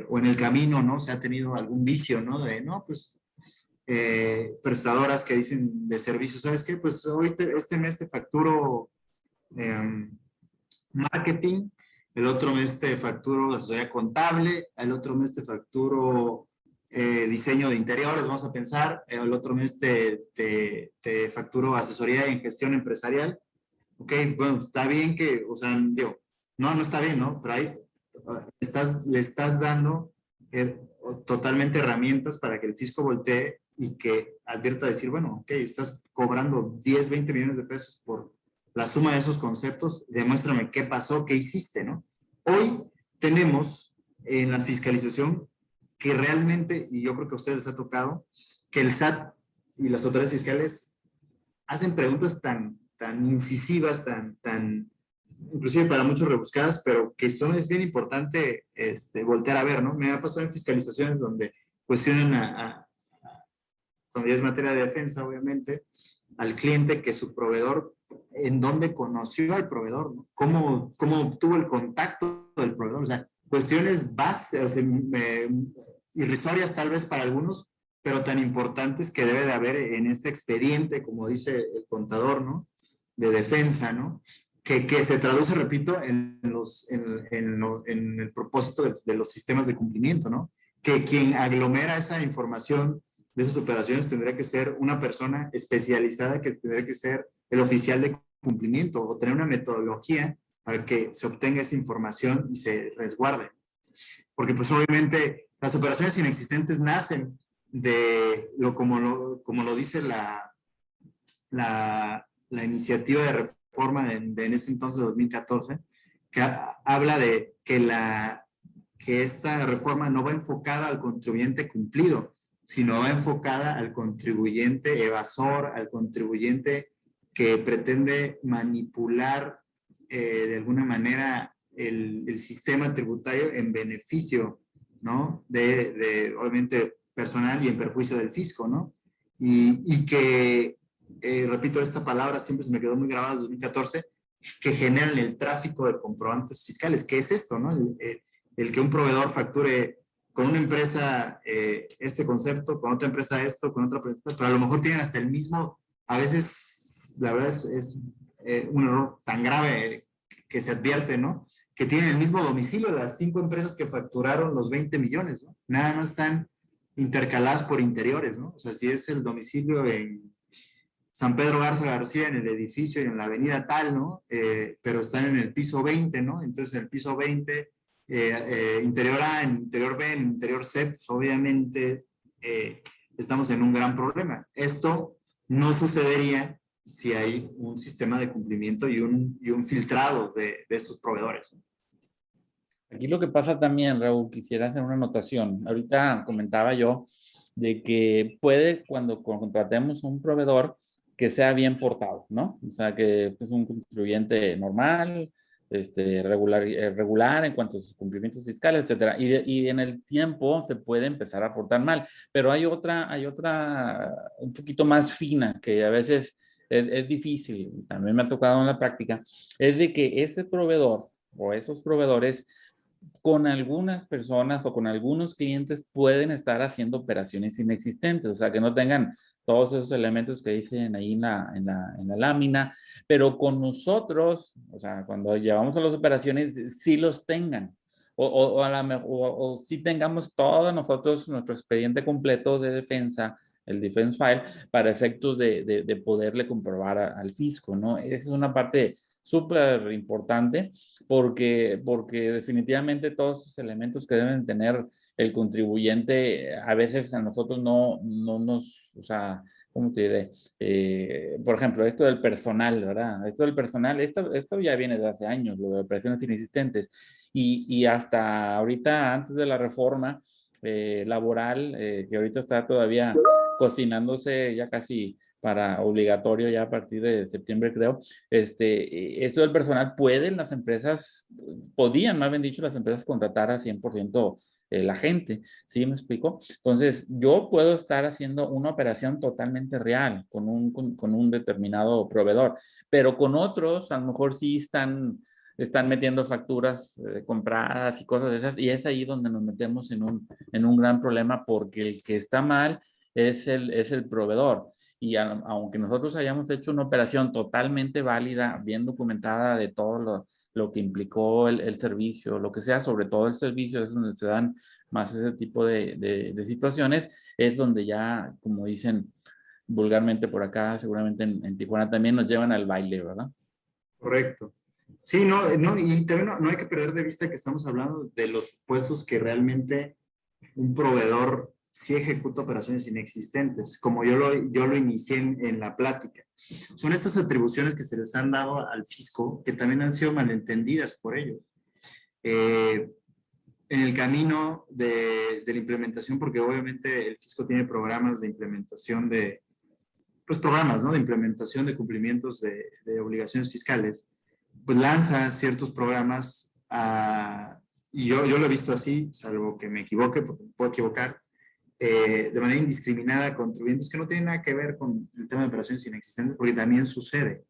o en el camino, ¿no? Se ha tenido algún vicio, ¿no? No, pues prestadoras que dicen de servicios, ¿sabes qué? Pues hoy este mes te facturo marketing, el otro mes te facturo asesoría contable, el otro mes te facturo diseño de interiores, vamos a pensar, el otro mes te facturo asesoría en gestión empresarial. Ok, bueno, está bien que, o sea, digo, no está bien, ¿no? Pero ahí le estás dando totalmente herramientas para que el fisco voltee y que advierta decir, bueno, ok, estás cobrando 10, 20 millones de pesos por la suma de esos conceptos, demuéstrame qué pasó, qué hiciste, ¿no? Hoy tenemos en la fiscalización que realmente, y yo creo que a ustedes les ha tocado, que el SAT y las autoridades fiscales hacen preguntas tan incisivas, tan inclusive para muchos rebuscadas, pero que es bien importante voltear a ver, ¿no? Me ha pasado en fiscalizaciones donde cuestionan cuando ya es materia de defensa, obviamente, al cliente que su proveedor, en dónde conoció al proveedor, ¿no? ¿Cómo obtuvo el contacto del proveedor? O sea, cuestiones básicas, irrisorias tal vez para algunos, pero tan importantes que debe de haber en este expediente, como dice el contador, ¿no? De defensa, ¿no? Que se traduce, repito, en el propósito de los sistemas de cumplimiento, ¿no? Que quien aglomera esa información de esas operaciones tendría que ser una persona especializada, que tendría que ser el oficial de cumplimiento o tener una metodología para que se obtenga esa información y se resguarde. Porque pues obviamente las operaciones inexistentes nacen de como lo dice la iniciativa de reforma en ese entonces, 2014, que habla de que esta reforma no va enfocada al contribuyente cumplido, sino va enfocada al contribuyente evasor, al contribuyente que pretende manipular de alguna manera el sistema tributario en beneficio, ¿no? Obviamente, personal y en perjuicio del fisco, ¿no? Y que, repito, esta palabra siempre se me quedó muy grabada en 2014, que generan el tráfico de comprobantes fiscales. ¿Qué es esto, no? El que un proveedor facture con una empresa este concepto, con otra empresa esto, con otra empresa, pero a lo mejor tienen hasta el mismo, a veces, la verdad es un error tan grave que se advierte, ¿no? Que tienen el mismo domicilio las 5 empresas que facturaron los 20 millones, ¿no? Nada más están intercaladas por interiores, ¿no? O sea, si es el domicilio en San Pedro Garza García, en el edificio y en la avenida tal, ¿no? Pero están en el piso 20, ¿no? Entonces, en el piso 20, interior A, en interior B, en interior C, pues obviamente estamos en un gran problema. Esto no sucedería si hay un sistema de cumplimiento y un filtrado de estos proveedores. Aquí lo que pasa también, Raúl, quisiera hacer una anotación. Ahorita comentaba yo de que puede, cuando contratemos un proveedor, que sea bien portado, ¿no? O sea, que es un contribuyente normal, regular en cuanto a sus cumplimientos fiscales, etcétera. Y en el tiempo se puede empezar a portar mal. Pero hay otra un poquito más fina, que a veces es difícil, también me ha tocado en la práctica, es de que ese proveedor o esos proveedores con algunas personas o con algunos clientes pueden estar haciendo operaciones inexistentes, o sea, que no tengan todos esos elementos que dicen ahí en la lámina, pero con nosotros, o sea, cuando llevamos a las operaciones, sí los tengan. O sí tengamos todos nosotros nuestro expediente completo de defensa, el defense file, para efectos de poderle comprobar al fisco, ¿no? Esa es una parte súper importante porque definitivamente todos esos elementos que deben tener el contribuyente, a veces a nosotros no nos, o sea, ¿cómo te diré? Por ejemplo, esto del personal, ¿verdad? Esto del personal, esto ya viene de hace años, lo de operaciones inexistentes, y hasta ahorita, antes de la reforma laboral, que ahorita está todavía cocinándose ya casi para obligatorio ya a partir de septiembre, creo. Esto del personal pueden las empresas, podían, más bien dicho, las empresas contratar a 100% la gente, ¿sí me explico? Entonces, yo puedo estar haciendo una operación totalmente real con un determinado proveedor, pero con otros, a lo mejor sí están metiendo facturas compradas y cosas de esas, y es ahí donde nos metemos en un gran problema, porque el que está mal es el proveedor. Y aunque nosotros hayamos hecho una operación totalmente válida, bien documentada de todo lo que implicó el servicio, lo que sea, sobre todo el servicio, es donde se dan más ese tipo de situaciones, es donde ya, como dicen vulgarmente por acá, seguramente en Tijuana también nos llevan al baile, ¿verdad? Correcto. Sí, no, y también no hay que perder de vista que estamos hablando de los puestos que realmente un proveedor sí ejecuta operaciones inexistentes, como yo lo inicié en la plática. Son estas atribuciones que se les han dado al fisco que también han sido malentendidas por ellos. En el camino de la implementación, porque obviamente el fisco tiene programas de implementación pues programas, ¿no? De implementación de cumplimientos de obligaciones fiscales, pues lanza ciertos programas y yo lo he visto así, salvo que me equivoque, porque me puedo equivocar, de manera indiscriminada a contribuyentes que no tienen nada que ver con el tema de operaciones inexistentes, porque también sucede.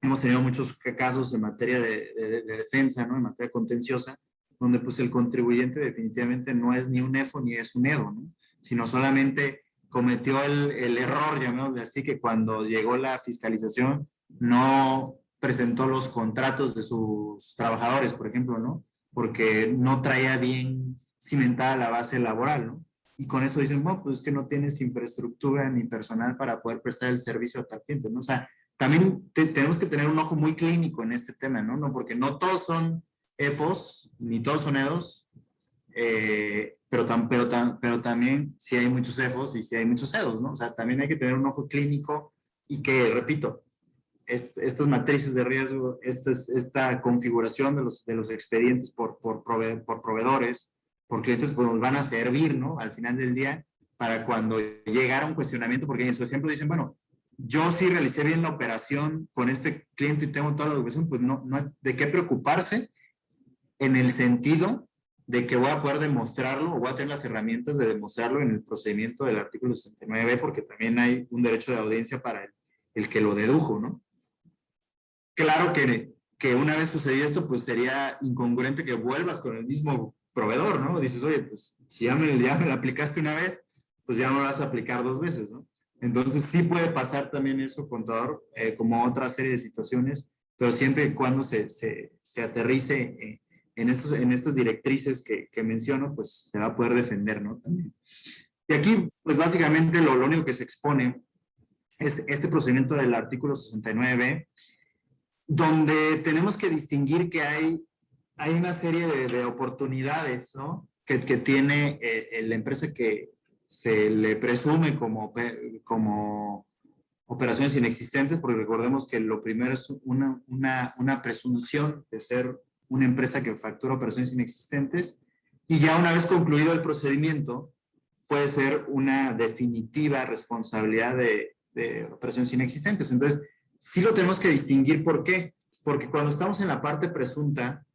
Hemos tenido muchos casos en materia de defensa, ¿no? En materia contenciosa, donde pues el contribuyente definitivamente no es ni un EFO ni es un EDO, ¿no? Sino solamente cometió el error, llamémosle así, que cuando llegó la fiscalización no presentó los contratos de sus trabajadores, por ejemplo, ¿no? Porque no traía bien cimentada la base laboral, ¿no? Y con eso dicen, bueno, pues es que no tienes infraestructura ni personal para poder prestar el servicio a tal cliente, ¿no? O sea, también tenemos que tener un ojo muy clínico en este tema, ¿no? No, porque no todos son EFOS, ni todos son EDOS, pero también sí hay muchos EFOS y sí hay muchos EDOS, ¿no? O sea, también hay que tener un ojo clínico y que, repito, estas matrices de riesgo, esta configuración de los expedientes por proveedores, por clientes, pues nos van a servir, ¿no? Al final del día, para cuando llegara un cuestionamiento, porque en su ejemplo dicen, bueno, yo sí realicé bien la operación con este cliente y tengo toda la documentación, pues no hay de qué preocuparse en el sentido de que voy a poder demostrarlo o voy a tener las herramientas de demostrarlo en el procedimiento del artículo 69B, porque también hay un derecho de audiencia para el que lo dedujo, ¿no? Claro que una vez sucedido esto, pues sería incongruente que vuelvas con el mismo proveedor, ¿no? Dices, oye, pues si ya me la aplicaste una vez, pues ya no la vas a aplicar dos veces, ¿no? Entonces sí puede pasar también eso, contador, como otra serie de situaciones, pero siempre y cuando se aterrice en estas directrices que menciono, pues se va a poder defender, ¿no? También. Y aquí, pues básicamente lo único que se expone es este procedimiento del artículo 69B, donde tenemos que distinguir que hay una serie de oportunidades, ¿no? Que tiene la empresa que se le presume como operaciones inexistentes, porque recordemos que lo primero es una presunción de ser una empresa que factura operaciones inexistentes, y ya una vez concluido el procedimiento, puede ser una definitiva responsabilidad de operaciones inexistentes. Entonces, sí lo tenemos que distinguir. ¿Por qué? Porque cuando estamos en la parte presunta,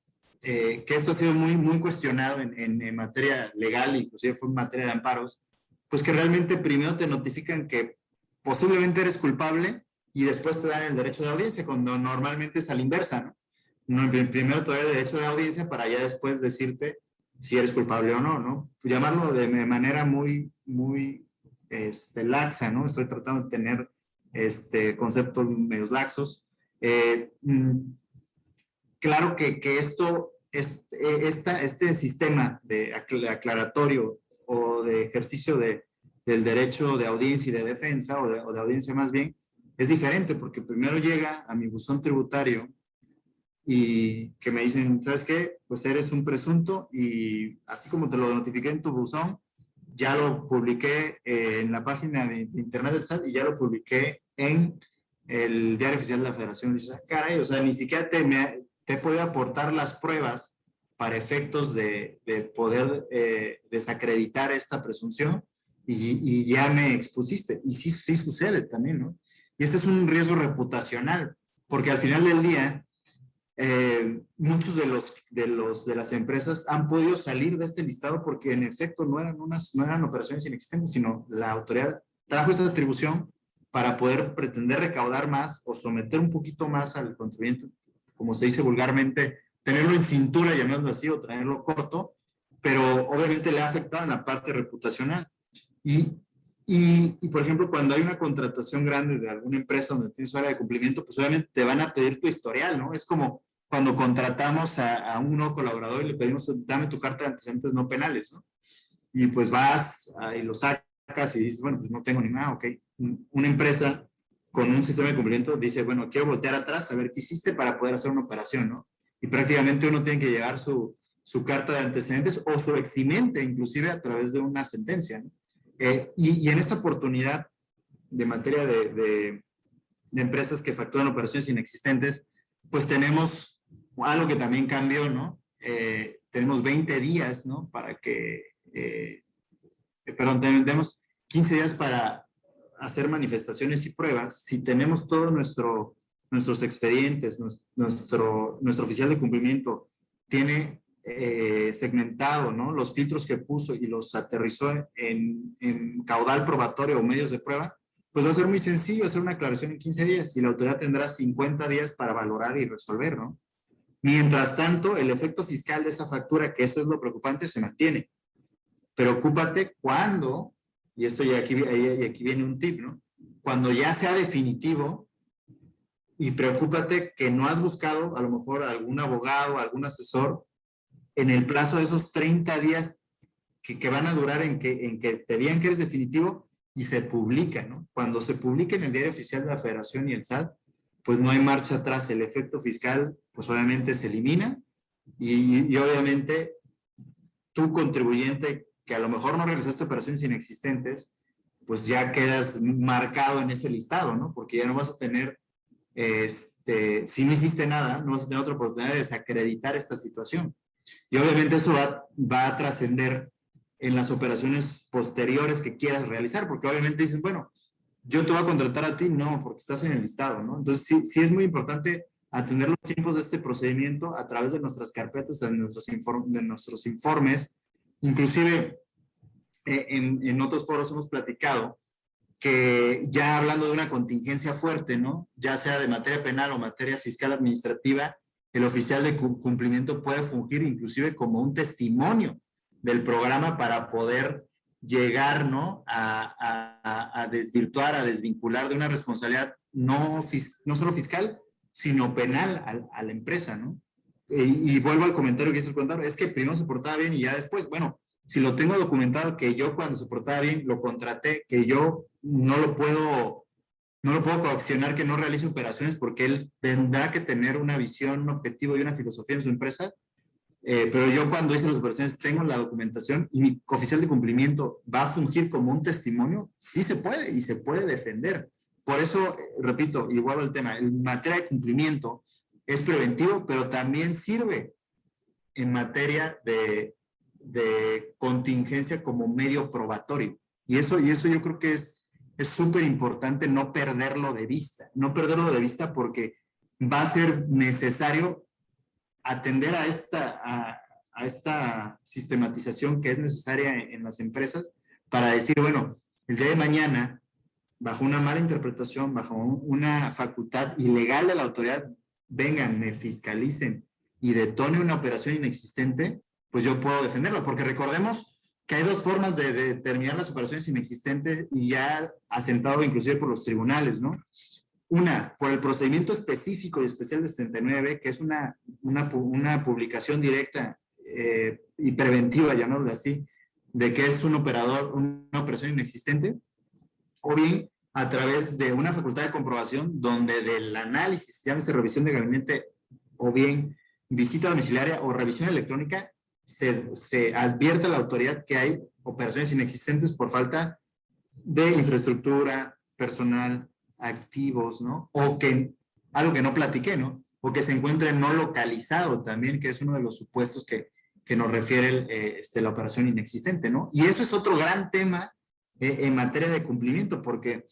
que esto ha sido muy cuestionado en materia legal, inclusive fue en materia de amparos, pues que realmente primero te notifican que posiblemente eres culpable y después te dan el derecho de audiencia, cuando normalmente es a la inversa, ¿no? Primero te dan el derecho de audiencia para ya después decirte si eres culpable o no, ¿no? Llamarlo de manera muy laxa, ¿no? Estoy tratando de tener conceptos medios laxos. Claro que esto, este sistema de aclaratorio o de ejercicio del derecho de audiencia y de defensa, o de audiencia más bien, es diferente, porque primero llega a mi buzón tributario y que me dicen, ¿sabes qué? Pues eres un presunto, y así como te lo notifiqué en tu buzón, ya lo publiqué en la página de internet del SAT y ya lo publiqué en el Diario Oficial de la Federación. Dices, caray, o sea, ni siquiera te puedo aportar las pruebas para efectos de poder desacreditar esta presunción, y ya me expusiste. Y sí sucede también, ¿no? Y este es un riesgo reputacional, porque al final del día, muchos de las empresas han podido salir de este listado porque en efecto no eran operaciones inexistentes, sino la autoridad trajo esa atribución para poder pretender recaudar más o someter un poquito más al contribuyente, como se dice vulgarmente, tenerlo en cintura, llamémoslo así, o traerlo corto, pero obviamente le ha afectado en la parte reputacional. Y por ejemplo, cuando hay una contratación grande de alguna empresa donde tienes área de cumplimiento, pues obviamente te van a pedir tu historial, ¿no? Es como cuando contratamos a un nuevo colaborador y le pedimos, dame tu carta de antecedentes no penales, ¿no? Y pues vas y lo sacas y dices, bueno, pues no tengo ni nada, ok. Una empresa con un sistema de cumplimiento dice, bueno, quiero voltear atrás a ver qué hiciste para poder hacer una operación, ¿no? Y prácticamente uno tiene que llevar su carta de antecedentes o su eximente, inclusive a través de una sentencia, ¿no? Y en esta oportunidad de materia de empresas que facturan operaciones inexistentes, pues tenemos algo que también cambió, ¿no? Tenemos 20 días, ¿no? Para que, tenemos 15 días para hacer manifestaciones y pruebas. Si tenemos todos nuestros expedientes, nuestro oficial de cumplimiento tiene segmentado, ¿no? Los filtros que puso y los aterrizó en caudal probatorio o medios de prueba, pues va a ser muy sencillo hacer una aclaración en 15 días y la autoridad tendrá 50 días para valorar y resolver, ¿no? Mientras tanto, el efecto fiscal de esa factura, que eso es lo preocupante, se mantiene. Preocúpate cuando, y esto y aquí viene un tip, ¿no? Cuando ya sea definitivo, y preocúpate que no has buscado a lo mejor algún abogado, algún asesor, en el plazo de esos 30 días que van a durar en que te digan que eres definitivo y se publica, ¿no? Cuando se publica en el Diario Oficial de la Federación y el SAT, pues no hay marcha atrás. El efecto fiscal, pues obviamente se elimina y obviamente tu contribuyente que a lo mejor no realizaste operaciones inexistentes, pues ya quedas marcado en ese listado, ¿no? Porque ya no vas a tener, si no hiciste nada, no vas a tener otra oportunidad de desacreditar esta situación. Y obviamente eso va a trascender en las operaciones posteriores que quieras realizar, porque obviamente dices, bueno, yo te voy a contratar a ti, no, porque estás en el listado, ¿no? Entonces sí es muy importante atender los tiempos de este procedimiento a través de nuestras carpetas, de nuestros informes. Inclusive en otros foros hemos platicado que ya hablando de una contingencia fuerte, ¿no? Ya sea de materia penal o materia fiscal administrativa, el oficial de cumplimiento puede fungir inclusive como un testimonio del programa para poder llegar, ¿no? a desvirtuar, a desvincular de una responsabilidad no solo fiscal, sino penal a la empresa, ¿no? Y vuelvo al comentario que hizo el contador, es que primero se portaba bien y ya después, bueno, si lo tengo documentado que yo cuando se portaba bien lo contraté, que yo no lo puedo coaccionar que no realice operaciones porque él tendrá que tener una visión, un objetivo y una filosofía en su empresa, pero yo cuando hice las operaciones tengo la documentación y mi oficial de cumplimiento va a fungir como un testimonio, sí se puede y se puede defender. Por eso, repito, igual al tema, en materia de cumplimiento es preventivo, pero también sirve en materia de contingencia como medio probatorio. Y eso yo creo que es súper importante no perderlo de vista. No perderlo de vista porque va a ser necesario atender a esta sistematización que es necesaria en las empresas para decir, bueno, el día de mañana, bajo una mala interpretación, bajo una facultad ilegal de la autoridad, vengan, me fiscalicen y detone una operación inexistente, pues yo puedo defenderlo, porque recordemos que hay dos formas de determinar las operaciones inexistentes y ya asentado inclusive por los tribunales, ¿no? Una, por el procedimiento específico y especial de 69, que es una publicación directa y preventiva, llamémoslo así, de que es una operación inexistente, o bien a través de una facultad de comprobación donde del análisis, llámese revisión de gabinete o bien visita domiciliaria o revisión electrónica, se advierte a la autoridad que hay operaciones inexistentes por falta de infraestructura, personal, activos, ¿no? O que, algo que no platiqué, ¿no? O que se encuentre no localizado también, que es uno de los supuestos que nos refiere la operación inexistente, ¿no? Y eso es otro gran tema en materia de cumplimiento, porque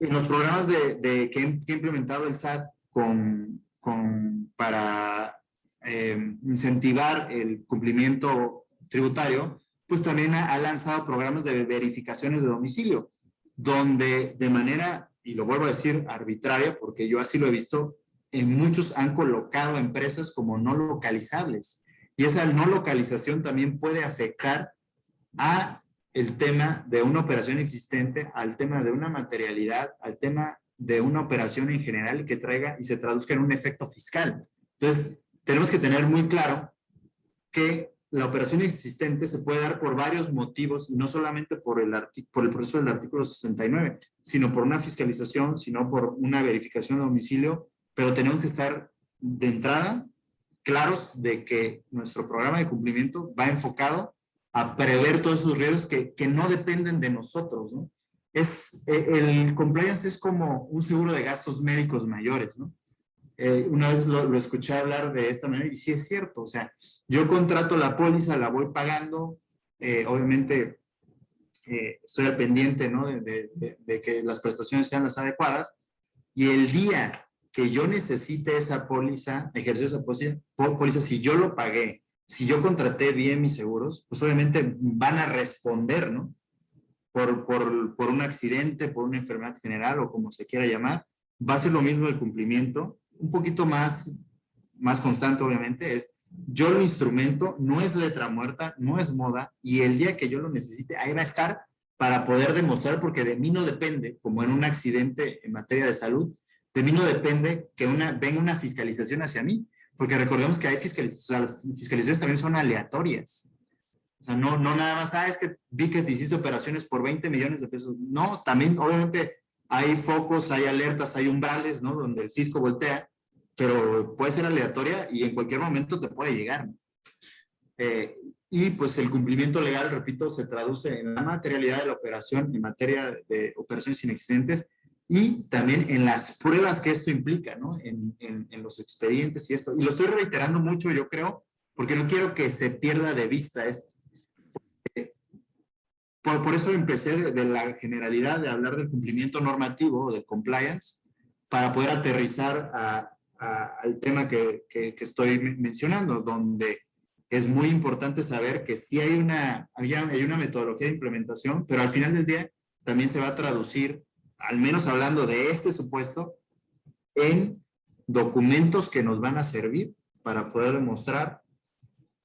en los programas que ha implementado el SAT para incentivar el cumplimiento tributario, pues también ha lanzado programas de verificaciones de domicilio, donde de manera, y lo vuelvo a decir, arbitraria, porque yo así lo he visto, en muchos han colocado empresas como no localizables. Y esa no localización también puede afectar a el tema de una operación existente, al tema de una materialidad, al tema de una operación en general que traiga y se traduzca en un efecto fiscal. Entonces, tenemos que tener muy claro que la operación existente se puede dar por varios motivos, y no solamente por el proceso del artículo 69, sino por una fiscalización, sino por una verificación de domicilio, pero tenemos que estar de entrada claros de que nuestro programa de cumplimiento va enfocado a prever todos esos riesgos que no dependen de nosotros, ¿no? El compliance es como un seguro de gastos médicos mayores, ¿no? Una vez lo escuché hablar de esta manera y sí es cierto, o sea, yo contrato la póliza, la voy pagando, obviamente estoy al pendiente, ¿no? de que las prestaciones sean las adecuadas, y el día que yo necesite esa póliza, ejercer esa póliza, si yo lo pagué, si yo contraté bien mis seguros, pues obviamente van a responder, ¿no? Por un accidente, por una enfermedad general o como se quiera llamar. Va a ser lo mismo el cumplimiento, un poquito más constante obviamente, es yo lo instrumento, no es letra muerta, no es moda, y el día que yo lo necesite, ahí va a estar para poder demostrar, porque de mí no depende, como en un accidente en materia de salud, de mí no depende que venga una fiscalización hacia mí, porque recordemos que hay fiscalizaciones, o sea, las fiscalizaciones también son aleatorias. O sea, no nada más, es que vi que te hiciste operaciones por 20 millones de pesos. No, también obviamente hay focos, hay alertas, hay umbrales, ¿no? Donde el fisco voltea, pero puede ser aleatoria y en cualquier momento te puede llegar, ¿no? Y pues el cumplimiento legal, repito, se traduce en la materialidad de la operación en materia de operaciones inexistentes y también en las pruebas que esto implica, ¿no? En los expedientes y esto. Y lo estoy reiterando mucho, yo creo, porque no quiero que se pierda de vista esto. Por eso empecé de la generalidad de hablar del cumplimiento normativo o del compliance para poder aterrizar al tema que estoy mencionando, donde es muy importante saber que sí hay una metodología de implementación, pero al final del día también se va a traducir, al menos hablando de este supuesto, en documentos que nos van a servir para poder demostrar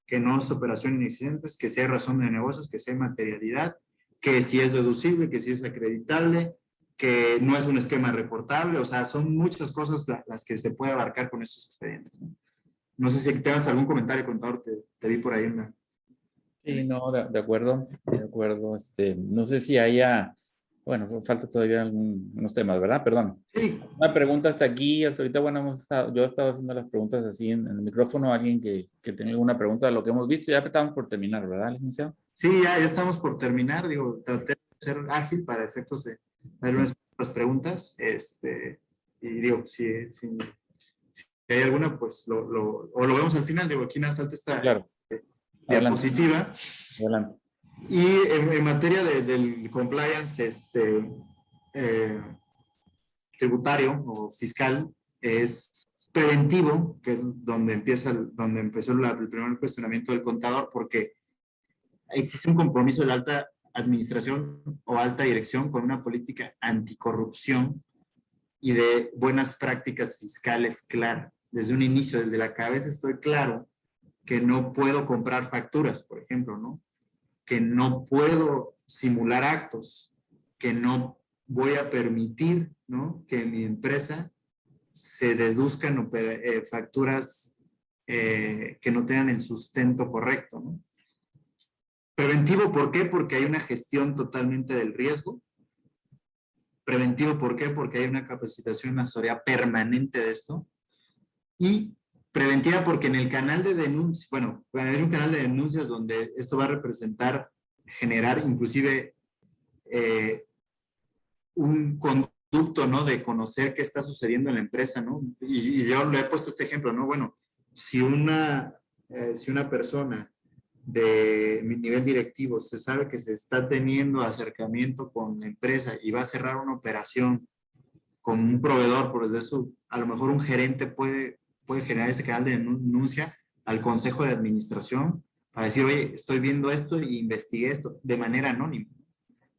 que no es operación inexistente, que sí hay razón de negocios, que sí hay materialidad, que sí es deducible, que sí es acreditable, que no es un esquema reportable, o sea, son muchas cosas las que se puede abarcar con estos expedientes, ¿no? No sé si tengas algún comentario, contador, te vi por ahí una... Sí, no, de acuerdo, no sé si haya, bueno, falta todavía unos temas, ¿verdad? Perdón. Sí. Una pregunta hasta aquí, hasta ahorita, bueno, yo he estado haciendo las preguntas así en el micrófono, alguien que tenga alguna pregunta de lo que hemos visto, ya estamos por terminar, ¿verdad, licenciado? Sí, ya estamos por terminar, digo, traté de ser ágil para efectos de dar unas preguntas, y digo, si Si hay alguna, pues o lo vemos al final. Digo, aquí nada falta esta Claro. diapositiva. Adelante. Y en materia del compliance tributario o fiscal, es preventivo, que es donde empezó el primer cuestionamiento del contador, porque existe un compromiso de la alta administración o alta dirección con una política anticorrupción y de buenas prácticas fiscales clara. Desde un inicio, desde la cabeza estoy claro que no puedo comprar facturas, por ejemplo, ¿no? Que no puedo simular actos, que no voy a permitir, ¿no?, que en mi empresa se deduzcan facturas que no tengan el sustento correcto, ¿no? Preventivo, ¿por qué? Porque hay una gestión totalmente del riesgo. Preventivo, ¿por qué? Porque hay una capacitación, una asesoría permanente de esto. Y preventiva porque en el canal de denuncias, bueno, hay un canal de denuncias donde esto va a representar, generar inclusive un conducto, ¿no?, de conocer qué está sucediendo en la empresa, ¿no? Y yo le he puesto este ejemplo, ¿no? Bueno, si una persona de nivel directivo se sabe que se está teniendo acercamiento con la empresa y va a cerrar una operación con un proveedor, por eso a lo mejor un gerente puede generar ese canal de denuncia al consejo de administración para decir, oye, estoy viendo esto y investigué esto de manera anónima.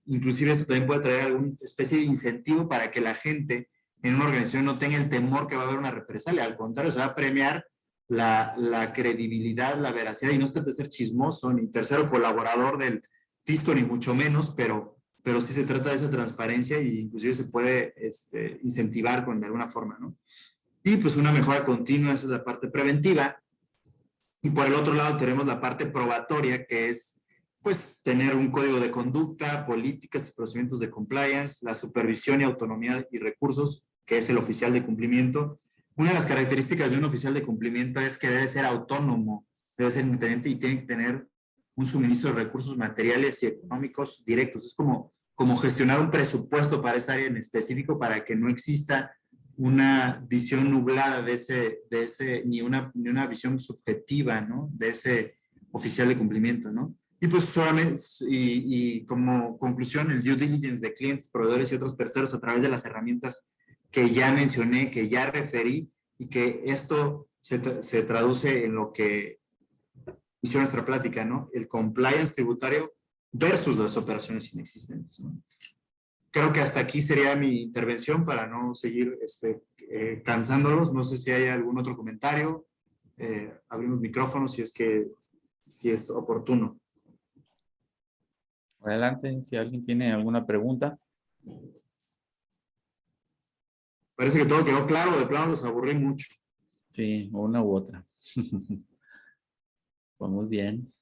Inclusive esto también puede traer alguna especie de incentivo para que la gente en una organización no tenga el temor que va a haber una represalia. Al contrario, se va a premiar la credibilidad, la veracidad, y no se trata de ser chismoso, ni tercero colaborador del fisco, ni mucho menos, pero sí se trata de esa transparencia y inclusive se puede incentivar de alguna forma, ¿no? Y pues una mejora continua, esa es la parte preventiva. Y por el otro lado tenemos la parte probatoria, que es pues tener un código de conducta, políticas y procedimientos de compliance, la supervisión y autonomía y recursos, que es el oficial de cumplimiento. Una de las características de un oficial de cumplimiento es que debe ser autónomo, debe ser independiente y tiene que tener un suministro de recursos materiales y económicos directos. Es como gestionar un presupuesto para esa área en específico para que no exista una visión nublada ni una visión subjetiva, ¿no?, de ese oficial de cumplimiento, ¿no? Y pues solamente, y como conclusión, el due diligence de clientes, proveedores y otros terceros a través de las herramientas que ya mencioné, que ya referí, y que esto se traduce en lo que hizo nuestra plática, ¿no? El compliance tributario versus las operaciones inexistentes, ¿no? Creo que hasta aquí sería mi intervención para no seguir cansándolos. No sé si hay algún otro comentario. Abrimos micrófonos si es oportuno. Adelante, si alguien tiene alguna pregunta. Parece que todo quedó claro, de plano los aburrí mucho. Sí, una u otra. Pues muy bien.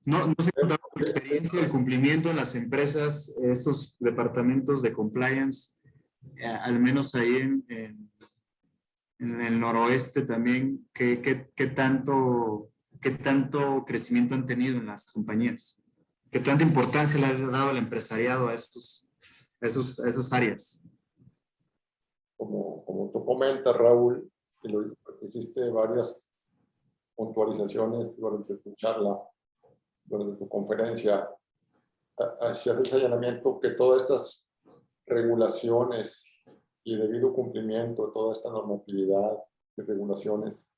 No sé contar con la experiencia, el cumplimiento en las empresas, estos departamentos de compliance, al menos ahí en el noroeste también, ¿qué tanto crecimiento han tenido en las compañías? ¿Qué tanta importancia le ha dado el empresariado a esas áreas? Como tú comentas, Raúl, y hiciste varias puntualizaciones durante tu charla, durante tu conferencia, hacia el señalamiento que todas estas regulaciones y debido cumplimiento de toda esta normatividad de regulaciones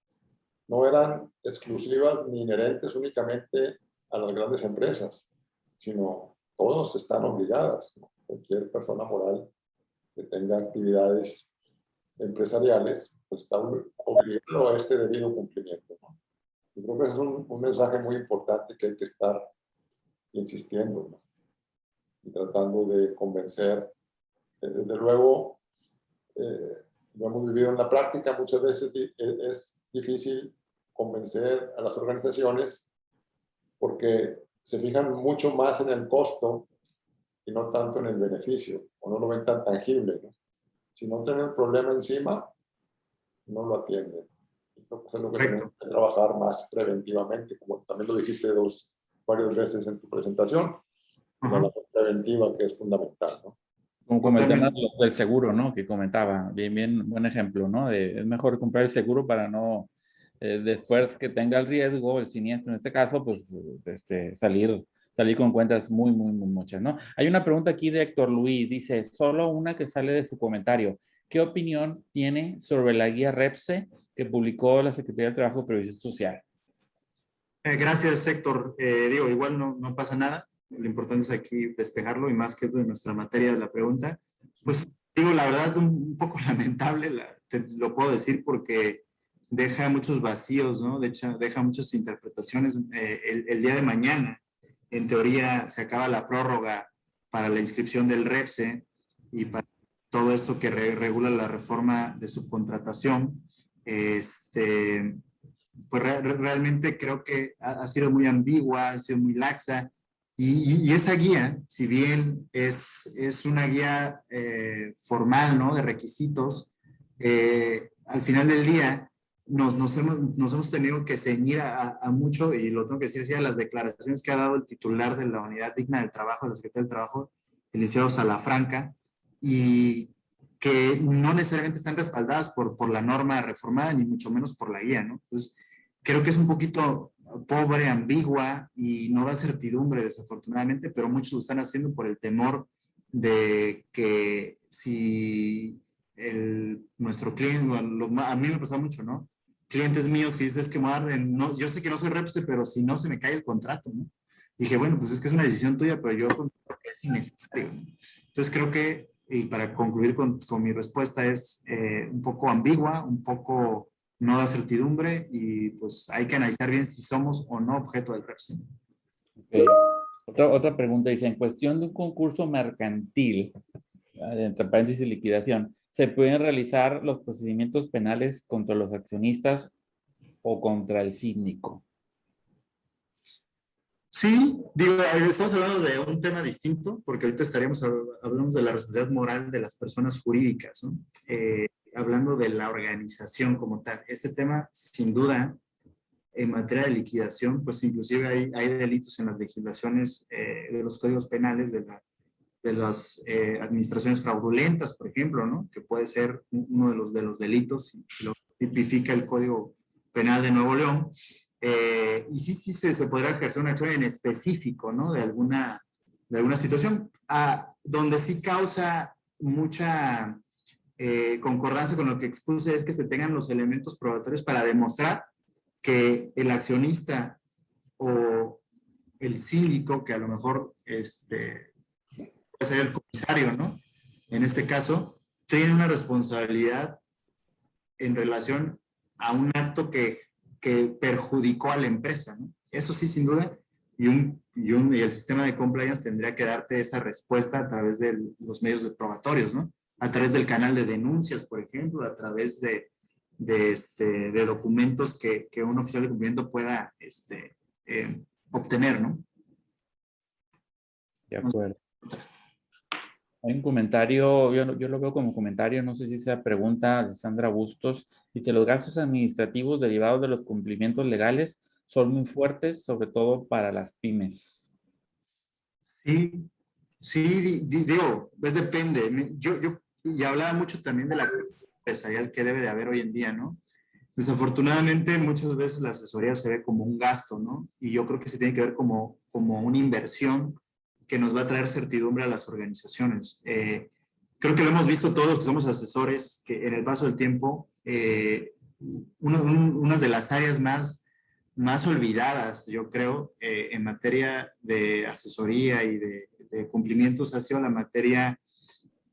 no eran exclusivas ni inherentes únicamente a las grandes empresas, sino todos están obligadas, ¿no? Cualquier persona moral que tenga actividades empresariales pues está obligado a este debido cumplimiento, ¿no? Yo creo que ese es un mensaje muy importante que hay que estar insistiendo, ¿no?, y tratando de convencer. Desde luego, lo hemos vivido en la práctica, muchas veces es difícil convencer a las organizaciones porque se fijan mucho más en el costo y no tanto en el beneficio, o no lo ven tan tangible, ¿no? Si no tienen el problema encima, no lo atienden. Entonces es lo que tenemos que trabajar más preventivamente, como también lo dijiste varias veces en tu presentación, la labor preventiva que es fundamental, ¿no? Como el tema Totalmente. del seguro, ¿no? Que comentaba, bien, buen ejemplo, ¿no? Es mejor comprar el seguro para no, después que tenga el riesgo, el siniestro en este caso, pues salir con cuentas muy muchas, ¿no? Hay una pregunta aquí de Héctor Luis, dice, solo una que sale de su comentario. ¿Qué opinión tiene sobre la guía REPSE que publicó la Secretaría del Trabajo y Previsión Social? Gracias, Héctor. Digo, igual no pasa nada. Lo importante es aquí despejarlo y más que es de nuestra materia de la pregunta. Pues digo, la verdad, un poco lamentable, lo puedo decir porque deja muchos vacíos, ¿no? De hecho, deja muchas interpretaciones. El día de mañana, en teoría, se acaba la prórroga para la inscripción del REPSE y para todo esto que regula la reforma de subcontratación. Pues realmente creo que ha sido muy ambigua, ha sido muy laxa. Y esa guía, si bien es una guía formal, ¿no? De requisitos, al final del día nos hemos tenido que ceñir a mucho, y lo tengo que decir, a las declaraciones que ha dado el titular de la Unidad Digna del Trabajo, de la Secretaría del Trabajo, el licenciado Salafranca, y que no necesariamente están respaldadas por la norma reformada, ni mucho menos por la guía, ¿no? Entonces, creo que es un poquito pobre, ambigua y no da certidumbre, desafortunadamente, pero muchos lo están haciendo por el temor de que si nuestro cliente, a mí me pasa mucho, ¿no? Clientes míos que dicen, es que no, yo sé que no soy REPSE, pero si no se me cae el contrato, ¿no? Y dije, bueno, pues es que es una decisión tuya, pero yo creo que es innecesario, ¿no? Entonces creo que, y para concluir con mi respuesta, es un poco ambigua, un poco no da certidumbre y pues hay que analizar bien si somos o no objeto del REPSE. Okay. Otra pregunta dice, en cuestión de un concurso mercantil, entre paréntesis liquidación, ¿se pueden realizar los procedimientos penales contra los accionistas o contra el síndico? Sí, digo, estamos hablando de un tema distinto, porque ahorita hablamos de la responsabilidad moral de las personas jurídicas, ¿no? Hablando de la organización como tal. Este tema, sin duda, en materia de liquidación, pues inclusive hay delitos en las legislaciones de los códigos penales de las administraciones fraudulentas, por ejemplo, ¿no? Que puede ser uno de los delitos, y lo tipifica el Código Penal de Nuevo León. Y sí se podrá ejercer una acción en específico, ¿no? De alguna situación, donde sí causa mucha concordancia con lo que expuse, es que se tengan los elementos probatorios para demostrar que el accionista o el síndico, que a lo mejor puede ser el comisario, ¿no? En este caso, tiene una responsabilidad en relación a un acto que perjudicó a la empresa, ¿no? Eso sí, sin duda, y el sistema de compliance tendría que darte esa respuesta a través de los medios probatorios, ¿no? A través del canal de denuncias, por ejemplo, a través de documentos que un oficial de cumplimiento pueda obtener, ¿no? De acuerdo. Hay un comentario, yo lo veo como comentario, no sé si sea pregunta de Sandra Bustos, dice, los gastos administrativos derivados de los cumplimientos legales son muy fuertes, sobre todo para las pymes. Sí, digo, pues depende. Yo y hablaba mucho también de la empresarial que debe de haber hoy en día, ¿no? Desafortunadamente, muchas veces la asesoría se ve como un gasto, ¿no? Y yo creo que se tiene que ver como una inversión que nos va a traer certidumbre a las organizaciones. Creo que lo hemos visto todos los que somos asesores, que en el paso del tiempo, una de las áreas más olvidadas, yo creo, en materia de asesoría y de cumplimientos ha sido la materia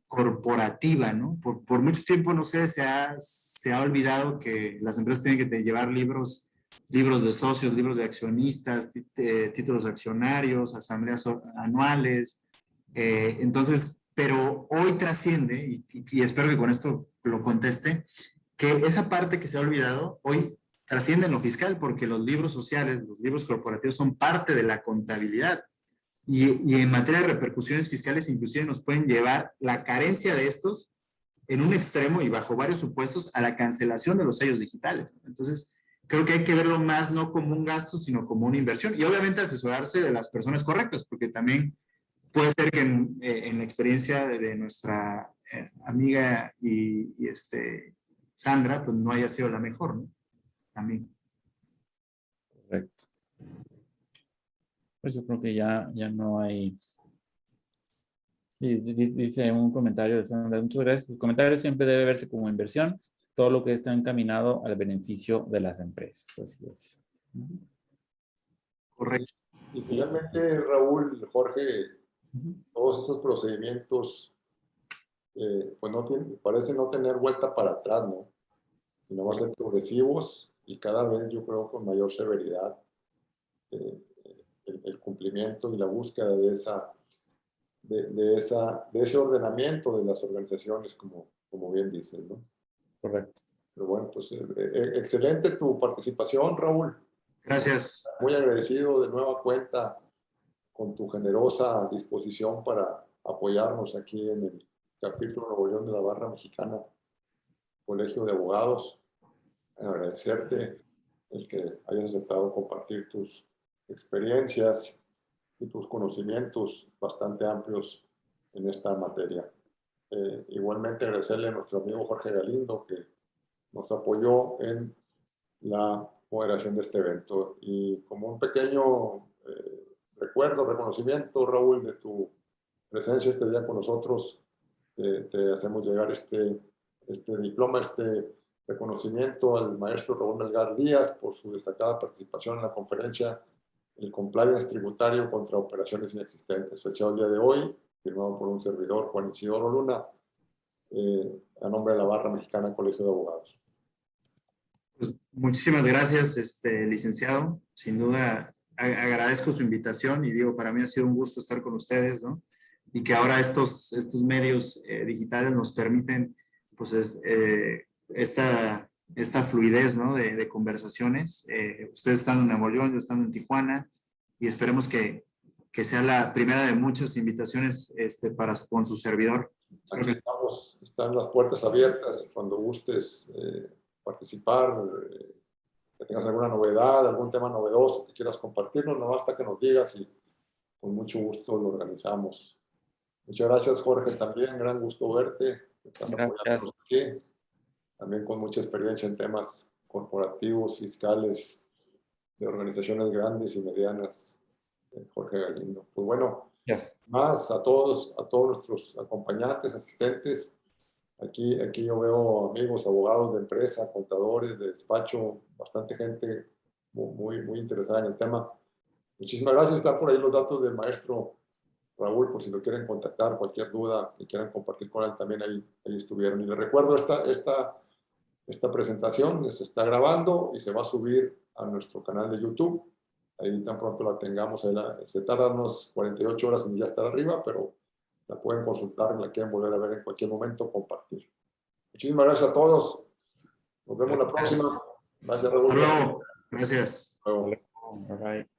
corporativa, ¿no? Por mucho tiempo, no sé, se ha olvidado que las empresas tienen que llevar libros de socios, libros de accionistas, títulos accionarios, asambleas anuales. Entonces, pero hoy trasciende, y espero que con esto lo conteste, que esa parte que se ha olvidado hoy trasciende en lo fiscal, porque los libros sociales, los libros corporativos son parte de la contabilidad. Y en materia de repercusiones fiscales, inclusive nos pueden llevar la carencia de estos en un extremo y bajo varios supuestos a la cancelación de los sellos digitales. Entonces, creo que hay que verlo más no como un gasto, sino como una inversión. Y obviamente asesorarse de las personas correctas, porque también puede ser que en la experiencia de nuestra amiga y Sandra, pues no haya sido la mejor, ¿no? También. Correcto. Pues yo creo que ya no hay. Dice un comentario de Sandra, muchas gracias. El comentario siempre debe verse como inversión, todo lo que está encaminado al beneficio de las empresas. Así es. Correcto. Y finalmente, Raúl, Jorge, todos esos procedimientos pues parecen no tener vuelta para atrás, ¿no? Sino van a ser progresivos y cada vez yo creo con mayor severidad el cumplimiento y la búsqueda de ese ordenamiento de las organizaciones, como bien dices, ¿no? Correcto. Pero bueno, pues excelente tu participación, Raúl. Gracias. Muy agradecido de nueva cuenta con tu generosa disposición para apoyarnos aquí en el capítulo Nuevo León de la Barra Mexicana, Colegio de Abogados. Agradecerte el que hayas aceptado compartir tus experiencias y tus conocimientos bastante amplios en esta materia. Igualmente agradecerle a nuestro amigo Jorge Galindo que nos apoyó en la moderación de este evento. Y como un pequeño reconocimiento, Raúl, de tu presencia este día con nosotros, te hacemos llegar este diploma, este reconocimiento al maestro Raúl Melgar Díaz por su destacada participación en la conferencia El Compliance Tributario contra Operaciones Inexistentes, fechado el día de hoy, firmado por un servidor, Juan Isidoro Luna, a nombre de la Barra Mexicana Colegio de Abogados. Pues, muchísimas gracias, licenciado. Sin duda, agradezco su invitación y digo, para mí ha sido un gusto estar con ustedes, ¿no? Y que ahora estos medios digitales nos permiten, pues, esta fluidez, ¿no? de conversaciones. Ustedes están en Nuevo León, yo estando en Tijuana, y esperemos que sea la primera de muchas invitaciones con su servidor. Aquí estamos, están las puertas abiertas cuando gustes participar, que tengas alguna novedad, algún tema novedoso que quieras compartirnos, no basta que nos digas y con mucho gusto lo organizamos. Muchas gracias, Jorge, también, gran gusto verte. Estás apoyándonos aquí, también con mucha experiencia en temas corporativos, fiscales, de organizaciones grandes y medianas, Jorge Galindo. Pues bueno, más a todos nuestros acompañantes, asistentes. Aquí yo veo amigos, abogados de empresa, contadores de despacho, bastante gente muy interesada en el tema. Muchísimas gracias. Están por ahí los datos del maestro Raúl, por si lo quieren contactar, cualquier duda que quieran compartir con él, también ahí estuvieron. Y les recuerdo, esta presentación se está grabando y se va a subir a nuestro canal de YouTube. Ahí tan pronto la tengamos, se tarda unos 48 horas en ya estar arriba, pero la pueden consultar, la quieren volver a ver en cualquier momento, compartir. Muchísimas gracias a todos. Nos vemos la próxima. Gracias, Raúl. Hasta luego. Gracias. Hasta luego. Bye.